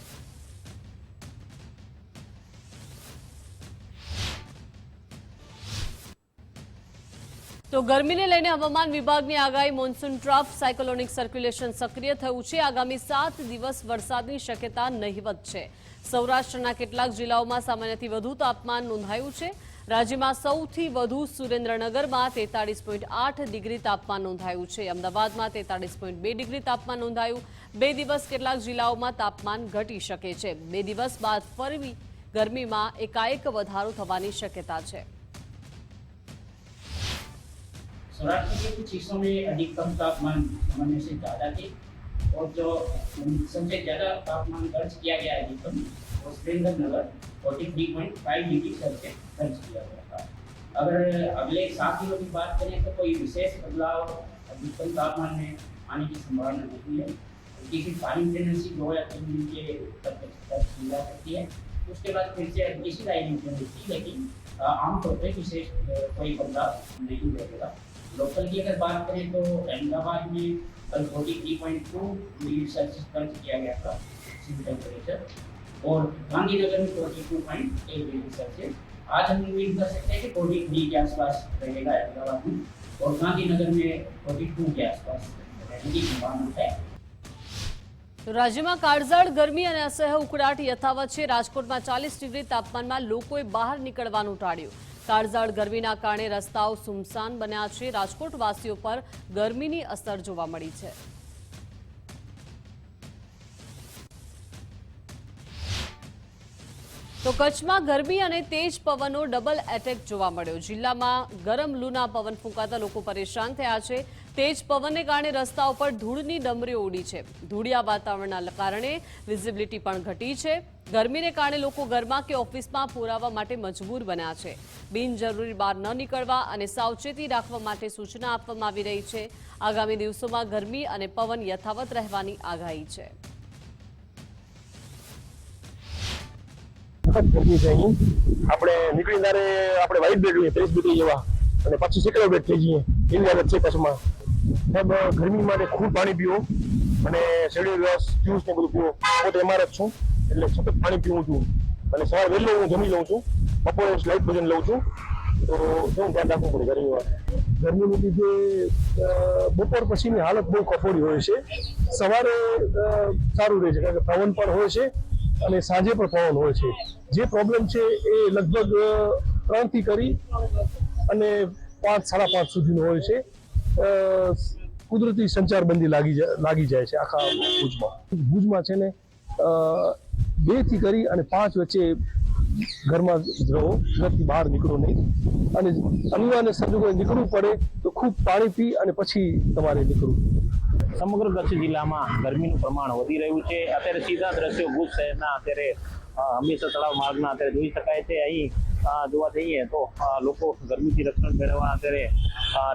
તો ગરમીને લઈને હવામાન વિભાગની આગાહી. મોન્સૂન ટ્રફ સાયક્લોનિક સર્ક્યુલેશન સક્રિય થયું છે. આગામી 7 દિવસ વરસાદની શક્યતા નહિવત છે. સૌરાષ્ટ્રના કેટલાક જિલ્લાઓમાં સામાન્યથી વધુ તાપમાન નોંધાયું છે. રાજ્યમાં સૌથી વધુ સુરેન્દ્રનગરમાં 43.8 ડિગ્રી તાપમાન નોંધાયું છે. અમદાવાદમાં 43.2 ડિગ્રી તાપમાન નોંધાયું. 2 દિવસ કેટલાક જિલ્લાઓમાં તાપમાન ઘટી શકે છે. 2 દિવસ બાદ ફરી ગરમીમાં એકાએક વધારો થવાની શક્યતા છે. सौराष्ट्र के कुछ हिस्सों में अधिकतम तापमान सामान्य से ज़्यादा थे और जो सबसे ज़्यादा तापमान दर्ज किया गया अधिकतम वो सुरेंद्रनगर 43.5 डिग्री सेल्सियस दर्ज किया गया था. अगर अगले 7 दिनों की बात करें तो कोई विशेष बदलाव अधिकतम तापमान में आने की संभावना नहीं है. किसी फाइनिंग टेंडेंसी 2 या 3 दिन के तक दर्ज की जा सकती है. उसके बाद फिर से किसी लाइन टेंडेंसी, लेकिन आमतौर पर विशेष कोई बदलाव नहीं रहेगा. लोकल की अगर बात करें तो अहमदाबाद में कल 43.2 डिग्री सेल्सियस दर्ज किया गया था टेम्परेचर और गांधीनगर में 42.8 डिग्री सेल्सियस. आज हम उम्मीद कर सकते हैं कि 43 के आसपास रहेगा अहमदाबाद में और गांधीनगर में 42 के आसपास रहने की संभावना है. તો રાજ્યમાં કાળઝાળ ગરમી અને અસહ્ય ઉકળાટ યથાવત છે. રાજકોટમાં 40 ડિગ્રી તાપમાનમાં લોકોએ બહાર નીકળવાનું ટાળ્યું. કાળઝાળ ગરમીના કારણે રસ્તાઓ સુમસાન બન્યા છે. રાજકોટવાસીઓ પર ગરમીની અસર જોવા મળી છે. તો કચ્છમાં ગરમી અને તેજ પવનનો ડબલ એટેક જોવા મળ્યો. જિલ્લામાં ગરમ લૂના પવન ફૂંકાતા લોકો પરેશાન થયા છે. તેજ પવનને કારણે રસ્તાઓ પર ધૂળની ડમરીઓ ઉડી છે. ધૂળિયા વાતાવરણના કારણે વિઝિબિલિટી પણ ઘટી છે. ગરમીને કારણે લોકો ઘરમાં કે ઓફિસમાં પુરાવા માટે મજબૂર બન્યા છે. બિનજરૂરી બહાર ન નીકળવા અને સાવચેતી રાખવા માટે સૂચના આપવામાં આવી રહી છે. આગામી દિવસોમાં ગરમી અને પવન યથાવત રહેવાની આગાહી છે. આપણે નીકળી ત્યારે આપણે વાઇટ બેડ લઈએ 30 ડિગ્રી જેવા અને પછી સેકન્ડ બેડ થઈ જઈએ એવી આદત છે કચ્છમાં. સાહેબ ગરમી માટે ખૂબ પાણી પીવો અને શેરડી રસ જ્યુસ ને બધું પીવો. પોતે એમાં જ છું એટલે સતત પાણી પીવું છું અને સવારે વહેલો હું જમી લઉં છું, બપોરે લાઇટ ભોજન લઉં છું. તો શું ધ્યાન રાખવું પડે ગરમીને લીધે બપોર પછીની હાલત બહુ કફોડી હોય છે. સવારે સારું રહે છે કારણ કે પવન પણ હોય છે અને સાંજે પણ પવન હોય છે. જે પ્રોબ્લેમ છે એ લગભગ 3 થી કરી અને 5, 5:30 સુધીનો હોય છે. કુદરતી સંચારબંધી લાગી જાય છે આખા ભુજમાં છે ને 2 થી કરી અને 5 વચ્ચે ઘરમાં જ રહો, ઘરથી બહાર નીકળો નહીં અને અનિવાર્ય સંજોગોએ નીકળવું પડે તો ખૂબ પાણી પી અને પછી તમારે નીકળવું. સમગ્ર કચ્છ જિલ્લામાં ગરમીનું પ્રમાણ વધી રહ્યું છે. અત્યારે સીધા દ્રશ્યો ભુજ શહેરના અત્યારે હમીરસર તળાવ માર્ગના અત્યારે જોઈ શકાય છે. અહીં જોવા જઈએ તો લોકો ગરમીથી રક્ષણ મેળવવા અત્યારે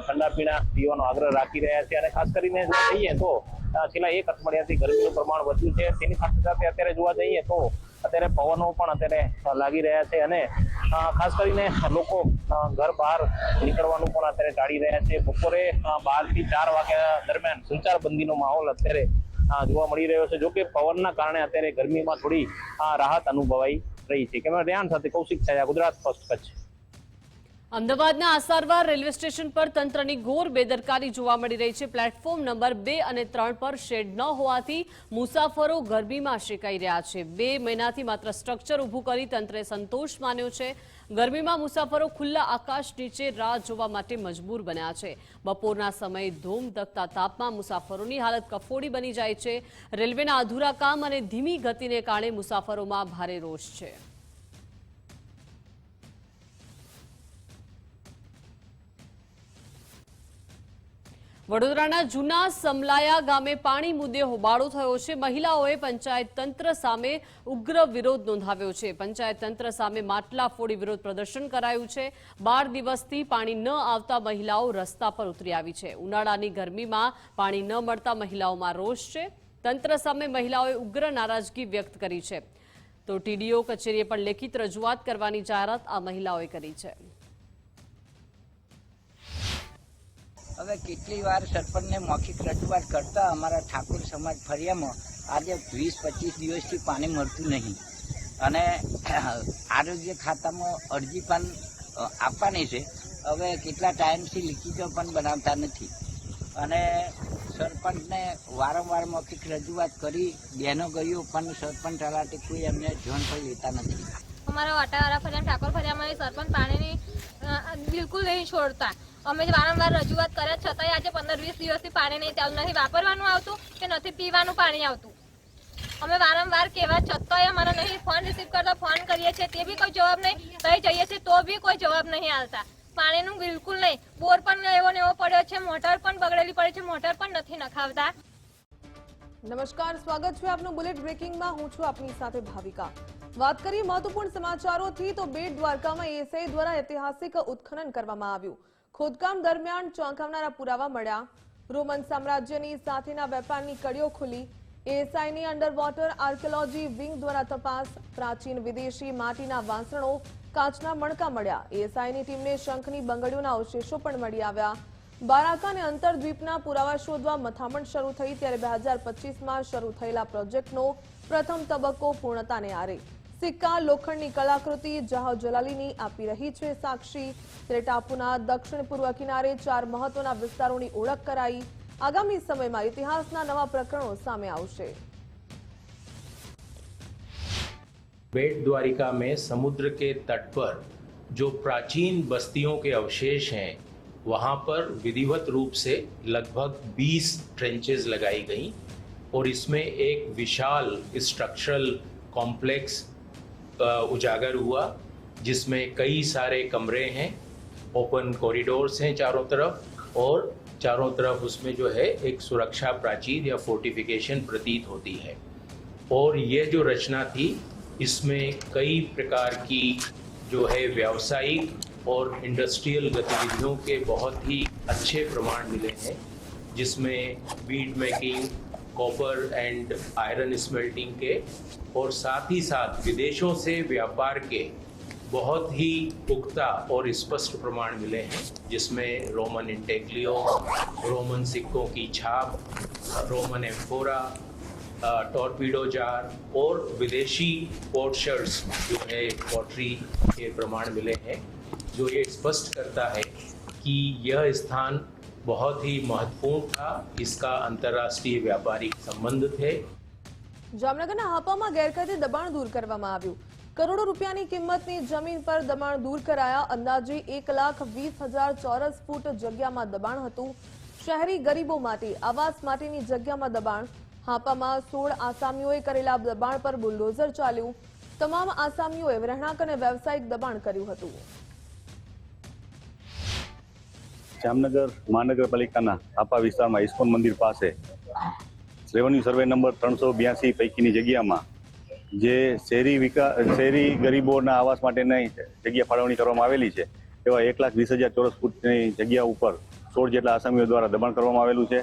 ઠંડા પીણા પીવાનો આગ્રહ રાખી રહ્યા છે અને ખાસ કરીને જોવા જઈએ તો છેલ્લા 1 અઠવાડિયાથી ગરમીનું પ્રમાણ વધ્યું છે. તેની સાથે સાથે અત્યારે જોવા જઈએ તો અત્યારે પવનો પણ અત્યારે લાગી રહ્યા છે અને ખાસ કરીને લોકો ઘર બહાર નીકળવાનું પણ અત્યારે ટાળી રહ્યા છે. બપોરે 12 થી 4 વાગ્યા દરમિયાન સંચારબંધીનો માહોલ અત્યારે જોવા મળી રહ્યો છે. જોકે પવનના કારણે અત્યારે ગરમીમાં થોડી રાહત અનુભવાઈ રહી છે. કેમેરા રેહાન સાથે કૌશિક છાયા, ગુજરાત ફર્સ્ટ કચ્છ. અમદાવાદના આસારવા રેલવે સ્ટેશન પર તંત્રની ઘોર બેદરકારી જોવા મળી રહી છે. પ્લેટફોર્મ નંબર 2 અને 3 પર શેડ ન હોવાથી મુસાફરો ગરમીમાં શેકાઈ રહ્યા છે. 2 મહિનાથી માત્ર સ્ટ્રક્ચર ઊભું કરી તંત્રે સંતોષ માન્યો છે. ગરમીમાં મુસાફરો ખુલ્લા આકાશ નીચે રાહ જોવા માટે મજબૂર બન્યા છે. બપોરના સમયે ધૂમધકતા તાપમાં મુસાફરોની હાલત કફોડી બની જાય છે. રેલવેના અધૂરા કામ અને ધીમી ગતિને કારણે મુસાફરોમાં ભારે રોષ છે. વડોદરાના જૂના સમલાયા ગામે પાણી મુદ્દે હોબાળો થયો છે. મહિલાઓએ પંચાયત તંત્ર સામે ઉગ્ર વિરોધ નોંધાવ્યો છે. પંચાયત તંત્ર સામે માટલા ફોડી વિરોધ પ્રદર્શન કરાયું છે. 12 દિવસથી પાણી ન આવતા મહિલાઓ રસ્તા પર ઉતરી આવી છે. ઉનાળાની ગરમીમાં પાણી ન મળતા મહિલાઓમાં રોષ છે. તંત્ર સામે મહિલાઓએ ઉગ્ર નારાજગી વ્યક્ત કરી છે. તો ટીડીઓ કચેરીએ પણ લેખિત રજૂઆત કરવાની જાહેરાત આ મહિલાઓએ કરી છે. હવે કેટલી વાર સરપંચને મૌખિક રજૂઆત કરતા અમારા ઠાકોર સમાજ ફળિયામાં આજે 20-25 દિવસથી પાણી મળતું નહીં અને આરોગ્ય ખાતામાં અરજી પણ આપવાની છે. હવે કેટલા ટાઈમથી લીકેજો પણ બનાવતા નથી અને સરપંચને વારંવાર મૌખિક રજૂઆત કરી બહેનો ગયું પણ સરપંચ તલાટી કોઈ એમને ધ્યાન પણ લેતા નથી. અમારા વાટાવાળા ફળિયા ઠાકોર ફળિયામાં સરપંચ પાણીની બિલકુલ નહીં છોડતા. અમે વારંવાર રજૂઆત કર્યા છતાંય આજે 15-20 દિવસથી પાણી નહીં ચાલુ, નથી વાપરવાનું આવતું કે નથી પીવાનું પાણી આવતું. અમે વારંવાર કહેવા છતાંય અમારો નહીં ફોન રિસીવ કરતા ફોન કરીએ છીએ તે બી કોઈ જવાબ નહીં. કઈ જઈએ છીએ તો બી કોઈ જવાબ નહીં આવતા. પાણીનું બિલકુલ નહીં. બોર પણ એવો ને એવો પડ્યો છે, મોટર પણ બગડેલી પડી છે, મોટર પણ નથી નખાવતા. નમસ્કાર, સ્વાગત છે આપનું બુલેટ બ્રેકિંગમાં. હું છું આપની સાથે ભાવિકા. વાત કરીએ મહત્વપૂર્ણ સમાચારોથી તો બેટ દ્વારકામાં એએસઆઈ દ્વારા ઐતિહાસિક ઉત્ખનન કરવામાં આવ્યું. ખોદકામ દરમિયાન ચોંકાવનારા પુરાવા મળ્યા. રોમન સામ્રાજ્યની સાથેના વેપારની કડીઓ ખુલી. એએસઆઈની અંડર વોટર આર્કિયોલોજી વિંગ દ્વારા તપાસ. પ્રાચીન વિદેશી માટીના વાસણો, કાચના મણકા મળ્યા. એએસઆઈની ટીમને શંખની બંગડીઓના અવશેષો પણ મળી આવ્યા. બારાકા અને અંતરદ્વીપના પુરાવા શોધવા મથામણ શરૂ થઈ ત્યારે 2025માં શરૂ થયેલા પ્રોજેક્ટનો પ્રથમ તબક્કો પૂર્ણતાને આરે. સિક્કા, લોખંડની કલાકૃતિ જહાજ જલાલીની આપી રહી છે સાક્ષી. ત્યારે ટાપુના દક્ષિણ પૂર્વ કિનારે 4 મહત્વના વિસ્તારોની ઓળખ કરાઈ. આગામી સમયમાં ઇતિહાસના નવા પ્રકરણો સામે આવશે. बेट द्वारिका में समुद्र के तट पर जो प्राचीन बस्तियों के अवशेष हैं वहाँ पर विधिवत रूप से लगभग 20 ट्रेंचेस लगाई गई और इसमें एक विशाल स्ट्रक्चरल कॉम्प्लेक्स उजागर हुआ जिसमें कई सारे कमरे हैं, ओपन कॉरिडोर्स हैं चारों तरफ और चारों तरफ उसमें जो है एक सुरक्षा प्राचीर या फोर्टिफिकेशन प्रतीत होती है. और ये जो रचना थी इसमें कई प्रकार की जो है व्यावसायिक और इंडस्ट्रियल गतिविधियों के बहुत ही अच्छे प्रमाण मिले हैं, जिसमें bead making, copper and iron smelting के और साथ ही साथ विदेशों से व्यापार के बहुत ही पुख्ता और स्पष्ट प्रमाण मिले हैं, जिसमें रोमन इंटेग्लियो, रोमन सिक्कों की छाप, रोमन एम्फोरा, टॉर्पीडो जार और विदेशी पोर्शर्स जो है पॉटरी के प्रमाण मिले हैं, जो ये स्पष्ट करता है कि यह स्थान बहुत ही महत्वपूर्ण था. इसका अंतर्राष्ट्रीय व्यापारिक संबंध थे. જામનગરના હાપામાં ગેરકાયદે દબાણ દૂર કરવામાં આવ્યું. કરોડો રૂપિયાની કિંમતની જમીન પર દબાણ દૂર કરાયા. અંદાજે 1,20,000 ચોરસ ફૂટ જગ્યામાં દબાણ હતું. શહેરી ગરીબો માટે આવાસ માટેની જગ્યામાં દબાણ. હાપામાં 16 આસામીઓએ કરેલા દબાણ પર બુલડોઝર ચાલ્યું. તમામ આસામીઓએ રહેણાંક અને વ્યવસાયિક દબાણ કર્યું હતું. જામનગર મહાનગરપાલિકાના હાપા વિસ્તારમાં ઇસ્કોન મંદિર પાસે રેવન્યુ સર્વે નંબર 382 પૈકીની જગ્યામાં જે શહેરી ગરીબોના આવાસ માટેની જગ્યા ફાળવણી કરવામાં આવેલી છે એવા 1,20,000 ચોરસ ફૂટની જગ્યા ઉપર 16 જેટલા આસામીઓ દ્વારા દબાણ કરવામાં આવેલું છે.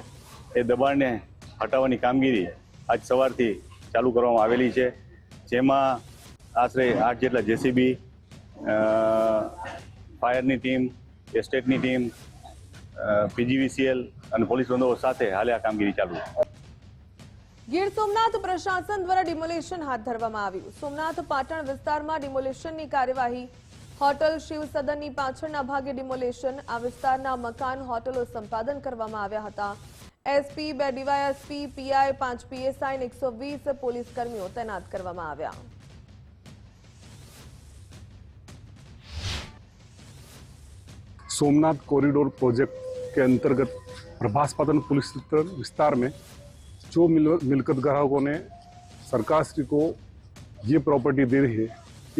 એ દબાણને હટાવવાની કામગીરી આજ સવારથી ચાલુ કરવામાં આવેલી છે, જેમાં આશરે 8 જેટલા જેસીબી, ફાયરની ટીમ, એસ્ટેટની ટીમ, પીજીવીસીએલ અને પોલીસ બંદોબસ્ત સાથે હાલે આ કામગીરી ચાલુ છે. ગીર સોમનાથ પ્રશાસન દ્વારા ડિમોલેશન હાથ ધરવામાં આવ્યું. સોમનાથ પાટણ વિસ્તારમાં ડિમોલેશનની કાર્યવાહી હોટલ શિવ સદનની પાછળના ભાગે ડિમોલેશન, આ વિસ્તારના મકાન હોટલો સંપાદન કરવામાં આવ્યા હતા. એસપી, 2 ડીવાયએસપી, પીઆઈ, 5 પીએસઆઈ અને 120 પોલીસ કર્મીઓ તૈનાત કરવામાં આવ્યા. सोमनाथ कॉरिडोर प्रोजेक्ट के अंतर्गत प्रभास पाटन पुलिस विस्तार में जो मिलकत ग्राहकों ने सरकार श्री को ये प्रॉपर्टी दे रही है,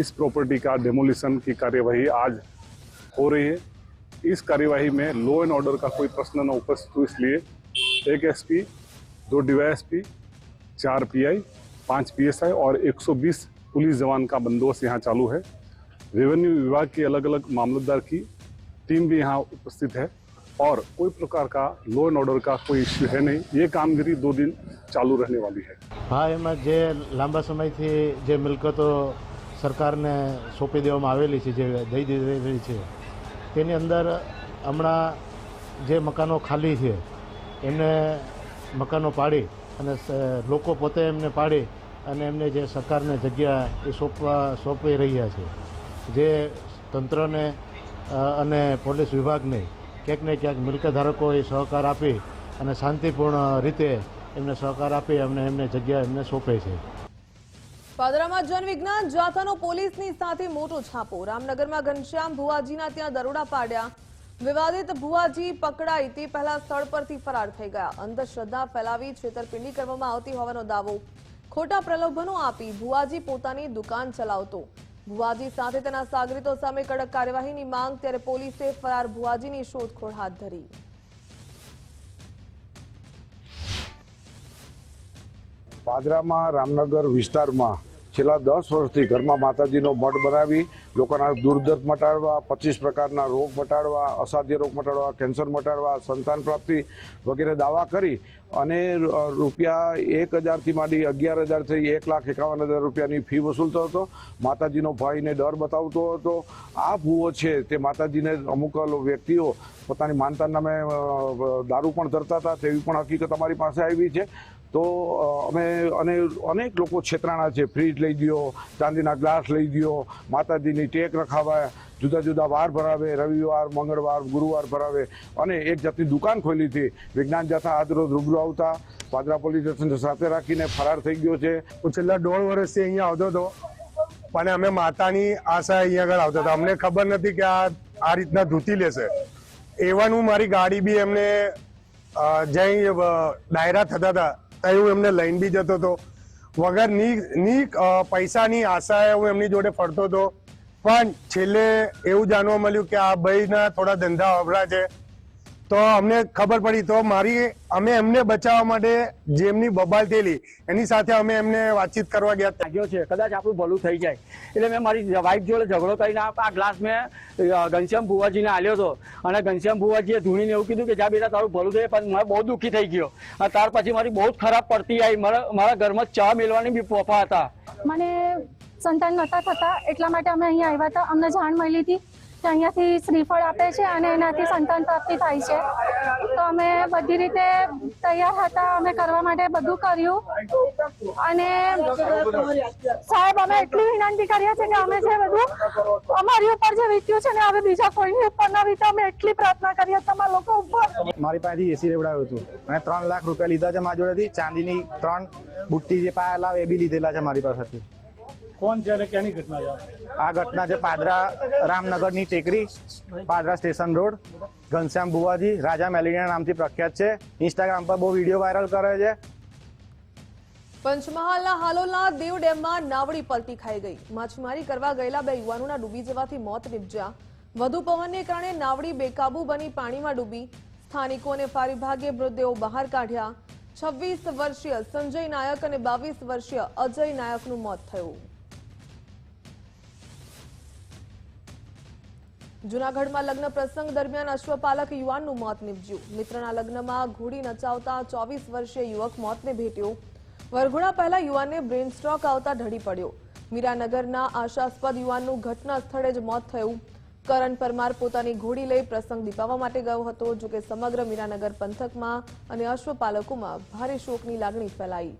इस प्रॉपर्टी का डेमोलिशन की कार्यवाही आज हो रही है. इस कार्यवाही में लॉ एंड ऑर्डर का कोई प्रश्न न उपस्थित हो, इसलिए 1 एसपी, 2 डीवाईएसपी, 4 पीआई, 5 पीएसआई और 120 पुलिस जवान का बंदोबस्त यहाँ चालू है. रेवेन्यू विभाग के अलग अलग मामलतदार की टीम भी यहाँ उपस्थित है और कोई प्रकार का लॉ एंड ऑर्डर का कोई इश्यू है नहीं. ये कामगिरी 2 दिन चालू रहने वाली है. हाँ, एમાં જે લાંબા સમયથી જે મિલકતો સરકારને સોંપી દેવામાં આવેલી છે, જે દઈ દીધેલી છે, તેની અંદર હમણાં જે મકાનો ખાલી છે એમને મકાનો પાડી અને લોકો પોતે એમને પાડી અને એમને જે સરકારને જગ્યા એ સોંપી રહ્યા છે, જે તંત્રને અને પોલીસ વિભાગને ક્યાંક ને ક્યાંક મિલકત ધારકોએ સહકાર આપી અને શાંતિપૂર્ણ રીતે એમને સહકાર આપી એમને જગ્યા એમને સોંપે છે. પાદરામાં જન વિજ્ઞાન જાથાનો પોલીસની સાથે મોટો છાપો. રામનગરમાં ઘનશ્યામ ભુવાજીના ત્યાં દરોડા પાડ્યા. વિવાદિત ભુવાજી પકડાઈ તે પહેલા સ્થળ પરથી ફરાર થઈ ગયા. અંધશ્રદ્ધા ફેલાવી છેતરપિંડી કરવામાં આવતી હોવાનો દાવો. ખોટા પ્રલોભનો આપી ભુવાજી પોતાની દુકાન ચલાવતો. ભુવાજી સાથે તેના સાગરીતો સામે કડક કાર્યવાહીની માંગ. ત્યારે પોલીસે ફરાર ભુવાજીની શોધખોળ હાથ ધરી. પાદરામાં રામનગર વિસ્તારમાં છેલ્લા 10 વર્ષથી ઘરમાં માતાજીનો મઠ બનાવી લોકોના દુર્દર્દ મટાડવા, 25 પ્રકારના રોગ મટાડવા, અસાધ્ય રોગ મટાડવા, કેન્સર મટાડવા, સંતાન પ્રાપ્તિ વગેરે દાવા કરી અને રૂપિયા 1000થી માંડી 11000 થી 1,51,000 રૂપિયાની ફી વસૂલતો હતો. માતાજીનો ભાઈને ડર બતાવતો હતો. આ ભૂવો છે તે માતાજીને અમુક વ્યક્તિઓ પોતાની માનતા નામે દારૂ પણ ધરતા હતા, તેવી પણ હકીકત અમારી પાસે આવી છે. તો અમે અનેક લોકો છેતરાણા છે. ફ્રીજ લઈ દો, ચાંદીના ગ્લાસ લઈ દો, માતાજીની ટેક રખાવે, જુદા જુદા વાર ભરાવે, રવિવાર, મંગળવાર, ગુરુવાર ભરાવે અને એક જાતની દુકાન ખોલી હતી. વિજ્ઞાન જાથા આજ રોજ રૂબરૂ આવતા પાદરા પોલીસ સ્ટેશન સાથે રાખીને ફરાર થઈ ગયો છે. હું છેલ્લા 1.5 વર્ષથી અહીંયા આવતો હતો, પણ અમે માતાની આશા અહીંયા આગળ આવતા હતા. અમને ખબર નથી કે આ રીતના ધૂતી લેશે. એવાનું મારી ગાડી બી એમને જઈ ડાયરા થતા હતા હું એમને લઈને બી જતો હતો. વગર ની પૈસાની આશાએ હું એમની જોડે ફરતો હતો. પણ છેલ્લે એવું જાણવા મળ્યું કે આ ભાઈના થોડા ધંધા અવળા છે. તો અમને ખબર પડી. તો અમે એમને બચાવવા માટે જેમની બબાલ થયેલી એની સાથે અમે એમને વાતચીત કરવા ગયા. લાગ્યો છે કદાચ આપણું ભલું થઈ જાય એટલે મેં મારી વાઈફ જોડે ઝઘડો કરીને આ ગ્લાસ મેં ઘનશ્યામ ભુવાજીને આલ્યો હતો અને ઘનશ્યામ ભુવાજીએ ધૂણીને એવું કીધું કે જા બેટા તારું ભલું થઈ. પણ મને બહુ દુઃખી થઈ ગયો. ત્યાર પછી મારી બહુ જ ખરાબ પડતી આવી. મારા ઘરમાં ચા મેળવાની બી પોપા હતા. મને સંતાન નહોતા થતા એટલા માટે અમે અહીંયા આવ્યા હતા. અમને જાણ મળી હતી કે અહીંયાથી શ્રીફળ આપે છે અને એનાથી સંતાન પ્રાપ્તિ થાય છે. તો અમે બધી રીતે તૈયાર હતા. અમે કરવા માટે બધું કર્યું અને સાહેબ અમે એટલી વિનંતી કરીએ છીએ કે અમે જે બધું અમારી ઉપર જે વીત્યું છે ને હવે બીજા કોઈની ઉપર ના વીતે. અમે એટલી પ્રાર્થના કરીએ તમારા લોકો ઉપર. મારી પાસેથી એસી રેવડાવ્યું હતું અને 3 લાખ રૂપિયા લીધા છે મારી જોડેથી. ચાંદીની 3 બુટ્ટી જે પાયા લાવે એ બી લીધેલા છે મારી પાસેથી. કોણ છે અને ક્યાંની ઘટના છે? આ ઘટના છે પાદરા રામનગરની ટેકરી, પાદરા સ્ટેશન રોડ. ઘનશ્યામ ભુવાજી રાજા મેલેરિયા નામથી પ્રખ્યાત છે. ઇન્સ્ટાગ્રામ પર બહુ વિડીયો વાયરલ કરે છે. પંચમહાલના હાલોલના દેવ ડેમમાં નાવડી પલટી ખાઈ ગઈ. માછીમારી કરવા ગયેલા 2 યુવાનોના ડૂબી જવાથી મોત નીપજ્યા. વધુ પવનને કારણે નાવડી બેકાબુ બની પાણીમાં ડૂબી. સ્થાનિકો અને ફાયર વિભાગે મૃતદેહો બહાર કાઢ્યા. 26 વર્ષીય સંજય નાયક અને 22 વર્ષીય અજય નાયકનું મોત થયું. જૂનાગઢમાં લગ્ન પ્રસંગ દરમિયાન અશ્વપાલક યુવાનનું મોત નીપજ્યું. મિત્રના લગ્નમાં ઘોડી નચાવતા 24 વર્ષીય યુવક મોતને ભેટ્યો. વરઘોડા પહેલા યુવાનને બ્રેન સ્ટ્રોક આવતા ઢળી પડ્યો. મીરાનગરના આશાસ્પદ યુવાનનું ઘટના સ્થળે જ મોત થયું. કરણ પરમાર પોતાની ઘોડી લઈ પ્રસંગ દીપાવવા માટે ગયો હતો. જોકે સમગ્ર મીરાનગર પંથકમાં અને અશ્વપાલકોમાં ભારે શોકની લાગણી ફેલાઈ.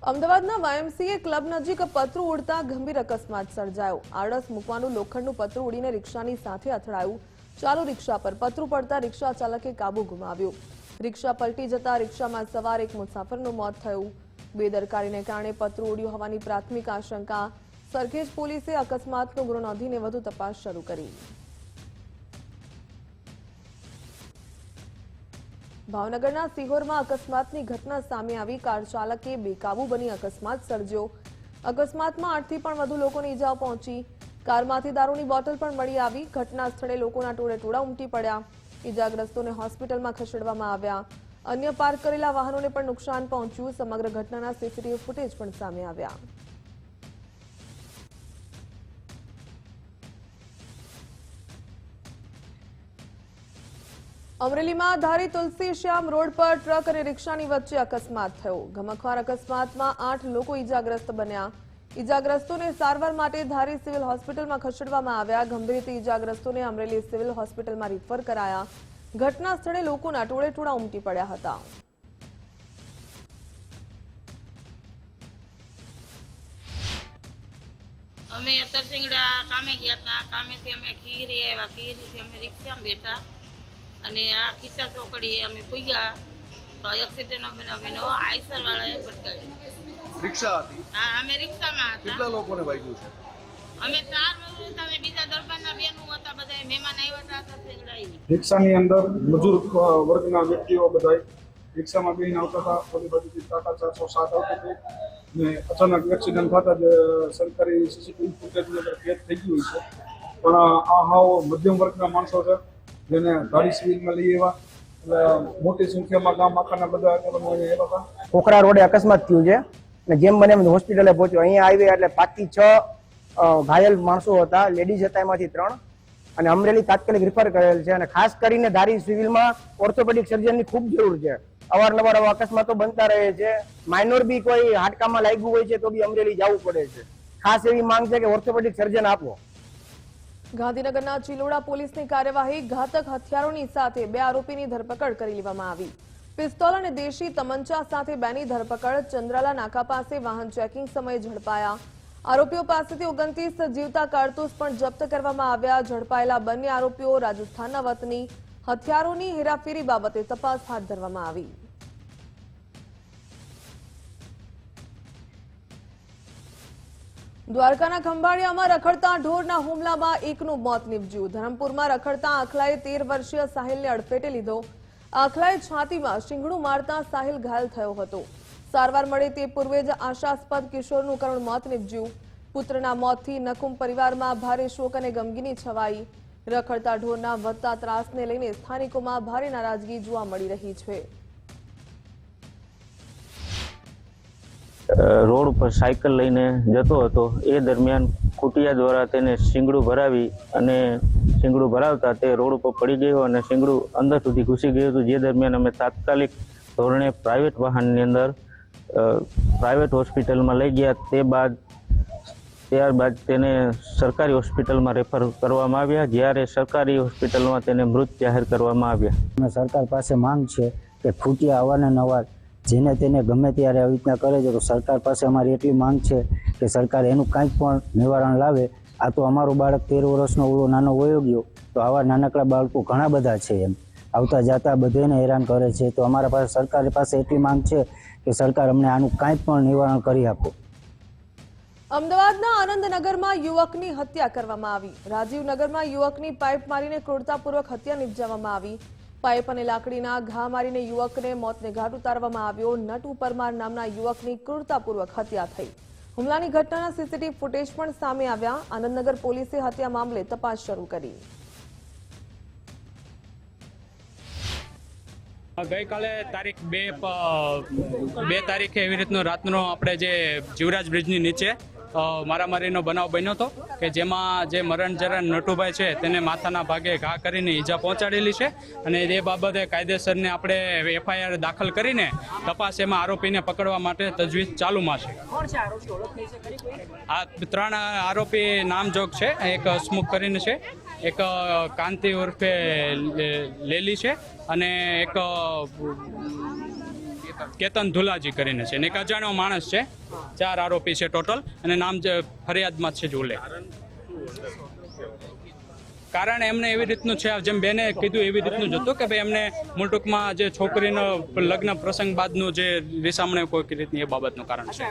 અમદાવાદના વાયએમસીએ ક્લબ નજીક પતરું ઉડતા ગંભીર અકસ્માત સર્જાયો. આળસ મૂકવાનું લોખંડનું પતરું ઉડીને રિક્ષાની સાથે અથડાયું. ચાલુ રિક્ષા પર પતરું પડતા રિક્ષા ચાલકે કાબુ ગુમાવ્યો. રિક્ષા પલટી જતા રિક્ષામાં સવાર એક મુસાફરનું મોત થયું. બેદરકારીને કારણે પતરું ઉડ્યું હોવાની પ્રાથમિક આશંકા. સરખેજ પોલીસે અકસ્માતનો ગુનો નોંધીને વધુ તપાસ શરૂ કરી. ભાવનગરના સિહોરમાં અકસ્માતની ઘટના સામે આવી. કાર ચાલકે બેકાબુ બની અકસ્માત સર્જ્યો. અકસ્માતમાં 8થી પણ વધુ લોકોને ઈજાઓ પહોંચી. કારમાંથી દારૂની બોટલ પણ મળી આવી. ઘટના સ્થળે લોકોના ટોળેટોળા ઉમટી પડ્યા. ઈજાગ્રસ્તોને હોસ્પિટલમાં ખસેડવામાં આવ્યા. અન્ય પાર્ક કરેલા વાહનોને પણ નુકસાન પહોંચ્યું. સમગ્ર ઘટનાના સીસીટીવી ફૂટેજ પણ સામે આવ્યા. અમરેલીમાં ધારી તુલસી શ્યામ રોડ પર ટ્રક અને રિક્ષાની વચ્ચે અકસ્માત થયો. ગમખ્વાર અકસ્માતમાં 8 લોકો ઈજાગ્રસ્ત બન્યા. ઈજાગ્રસ્તોને સારવાર માટે ધારી સિવિલ હોસ્પિટલમાં ખસેડવામાં આવ્યા. ગંભીર રીતે ઈજાગ્રસ્તોને અમરેલી સિવિલ હોસ્પિટલમાં રિફર કરાયા. ઘટના સ્થળે લોકોના ટોળેટોળા ઉમટી પડ્યા હતા. અમે તરસિંગડા કામે ગયા હતા. કામેથી અમે ખીરી આવ્યા. ખીરીથી અમે રિક્ષામાં બેઠા અને આ ખીચા ચોકડીએ અમે પૂગ્યા તો એક્સિડન્ટ બન્યો. આઈસર વાળાએ ભટકાવી. રિક્ષા હતી? હા, અમે રિક્ષામાં હતા. કેટલા લોકોને વાગ્યું છે? અમે 4 મજૂર હતા. અમે બીજા દરબારના બેનું હતા. બધા મહેમાન આવ્યા હતા તરસિંગડા. રિક્ષાની અંદર મજૂર વર્ગના વ્યક્તિઓ બધા રિક્ષામાં બેહીને આવતા હતા. થોડી બાજુથી ટાટા 407 આવતી હતી ને અચાનક એક્સિડન્ટ થતા જ સરકારી સીસીટીવી ફૂટેજની અંદર કેદ થઈ ગયું છે. પણ આ હાવ મધ્યમ વર્ગના માણસો છે જેને ધારી સિવિલમાં લઈ આવ્યા. એટલે મોટી સંખ્યામાં ગામ આખાના બધા આવ્યા હતા. ખોખરા રોડે અકસ્માત થયું છે અને જેમ બને એમ હોસ્પિટલે પહોંચ્યો. અહીંયા આવ્યા એટલે 5 થી 6 ઘાયલ માણસો હતા. લેડીઝ હતા એમાંથી 3 અને અમરેલી તાત્કાલિક રિફર કરેલ છે. અને ખાસ કરીને ધારી સિવિલમાં ઓર્થોપેડિક સર્જનની ખૂબ જરૂર છે. અવારનવાર આવા અકસ્માતો બનતા રહે છે. માઇનોર બી કોઈ હાડકામાં લાગ્યું હોય છે તો બી અમરેલી જવું પડે છે. ખાસ એવી માંગ છે કે ઓર્થોપેડિક સર્જન આપો. ગાંધીનગરના ચિલોડા પોલીસની કાર્યવાહી. ઘાતક હથિયારોની સાથે 2 આરોપીની ધરપકડ કરી લેવામાં આવી. પિસ્તોલ અને દેશી તમંચા સાથે 2ની ધરપકડ. ચંદ્રાલા નાકા પાસે વાહન ચેકિંગ સમયે ઝડપાયા. આરોપીઓ પાસેથી 29 જીવતા કારતૂસ પણ જપ્ત કરવામાં આવ્યા. ઝડપાયેલા બંને આરોપીઓ રાજસ્થાનના વતની. હથિયારોની હેરાફેરી બાબતે તપાસ હાથ ધરવામાં આવી. દ્વારકાના ખંભાળિયામાં રખડતા ઢોરના હુમલામાં 1નું મોત નીપજ્યું. ધરમપુરમાં રખડતા આખલાએ 13 વર્ષીય સાહિલને અડફેટે લીધો. આખલાએ છાતીમાં શીંગડું મારતા સાહિલ ઘાયલ થયો હતો. સારવાર મળે તે પૂર્વે જ આશાસ્પદ કિશોરનું કરુણ મોત નીપજ્યું. પુત્રના મોતથી નકુમ પરિવારમાં ભારે શોક અને ગમગીની છવાઈ. રખડતા ઢોરના વધતા ત્રાસને લઈને સ્થાનિકોમાં ભારે નારાજગી જોવા મળી રહી છે. રોડ ઉપર સાયકલ લઈને જતો હતો. એ દરમિયાન ખૂટિયા દ્વારા તેને શીંગડું ભરાવી અને શીંગડું ભરાવતા તે રોડ ઉપર પડી ગયો અને શીંગડું અંદર સુધી ઘૂસી ગયું હતું. જે દરમિયાન અમે તાત્કાલિક ધોરણે પ્રાઇવેટ વાહનની અંદર પ્રાઇવેટ હોસ્પિટલમાં લઈ ગયા. ત્યારબાદ તેને સરકારી હોસ્પિટલમાં રેફર કરવામાં આવ્યા. જ્યારે સરકારી હોસ્પિટલમાં તેને મૃત જાહેર કરવામાં આવ્યા. સરકાર પાસે માંગ છે કે ખૂટિયા અવારનવાર જેને તેને ગમે ત્યારે આવી રીતના કરે છે તો સરકાર પાસે અમારી એટલી માંગ છે કે સરકાર એનું કાંઈક પણ નિવારણ લાવે. આ તો અમારું બાળક 13 વર્ષનો ઓળો નાનો વયો ગયો તો આવા નાનકડા બાળકો ઘણા બધા છે. એમ આવતા જતા બધાને હેરાન કરે છે. તો અમારા પાસે સરકાર પાસે એટલી માંગ છે કે સરકાર અમને આનું કાંઈક પણ નિવારણ કરી આપો. અમદાવાદના આનંદનગરમાં યુવકની હત્યા કરવામાં આવી. રાજીવનગરમાં યુવકની પાઇપ મારીને ક્રૂરતાપૂર્વક હત્યા નિપજાવવામાં આવી. પાઇપ અને લાકડીના ઘા મારીને યુવકને મોતને ઘાટ ઉતારવામાં આવ્યો. નટુ પરમાર નામના યુવકની ક્રૂરતાપૂર્વક હત્યા થઈ. હુમલાની ઘટનાના સીસીટીવી ફૂટેજ પણ સામે આવ્યા. આનંદનગર પોલીસે હત્યા મામલે તપાસ શરૂ કરી. ગઈકાલે તારીખ 2 તારીખે એવી રીતનો રાતનો આપણે જે જીવરાજ બ્રિજની નીચે મારામારીનો બનાવ બન્યો હતો કે જેમાં જે મરણ જરણ નટુભાઈ છે તેને માથાના ભાગે ઘા કરીને ઈજા પહોંચાડેલી છે. અને એ બાબતે કાયદેસરને આપણે FIR દાખલ કરીને તપાસ એમાં આરોપીને પકડવા માટે તજવીજ ચાલુમાં છે. આ 3 આરોપી નામજોગ છે. એક હસમુખ કરીને છે, એક કાંતિ ઉર્ફે લેલી છે અને એક કેતન ધુલાજી કરીને છે, અને એક અજાણ્યો માણસ છે. 4 આરોપી છે ટોટલ, અને નામ ફરિયાદમાં છે ઝૂલે. કારણ એમને એવી રીતનું છે, જેમ બેને કીધું એવી રીતનું જ હતું કે ભાઈ એમને મૂળ ટૂંકમાં જે છોકરીનો લગ્ન પ્રસંગ બાદનું જે રીસામણે કોઈ રીતની એ બાબતનું કારણ છે.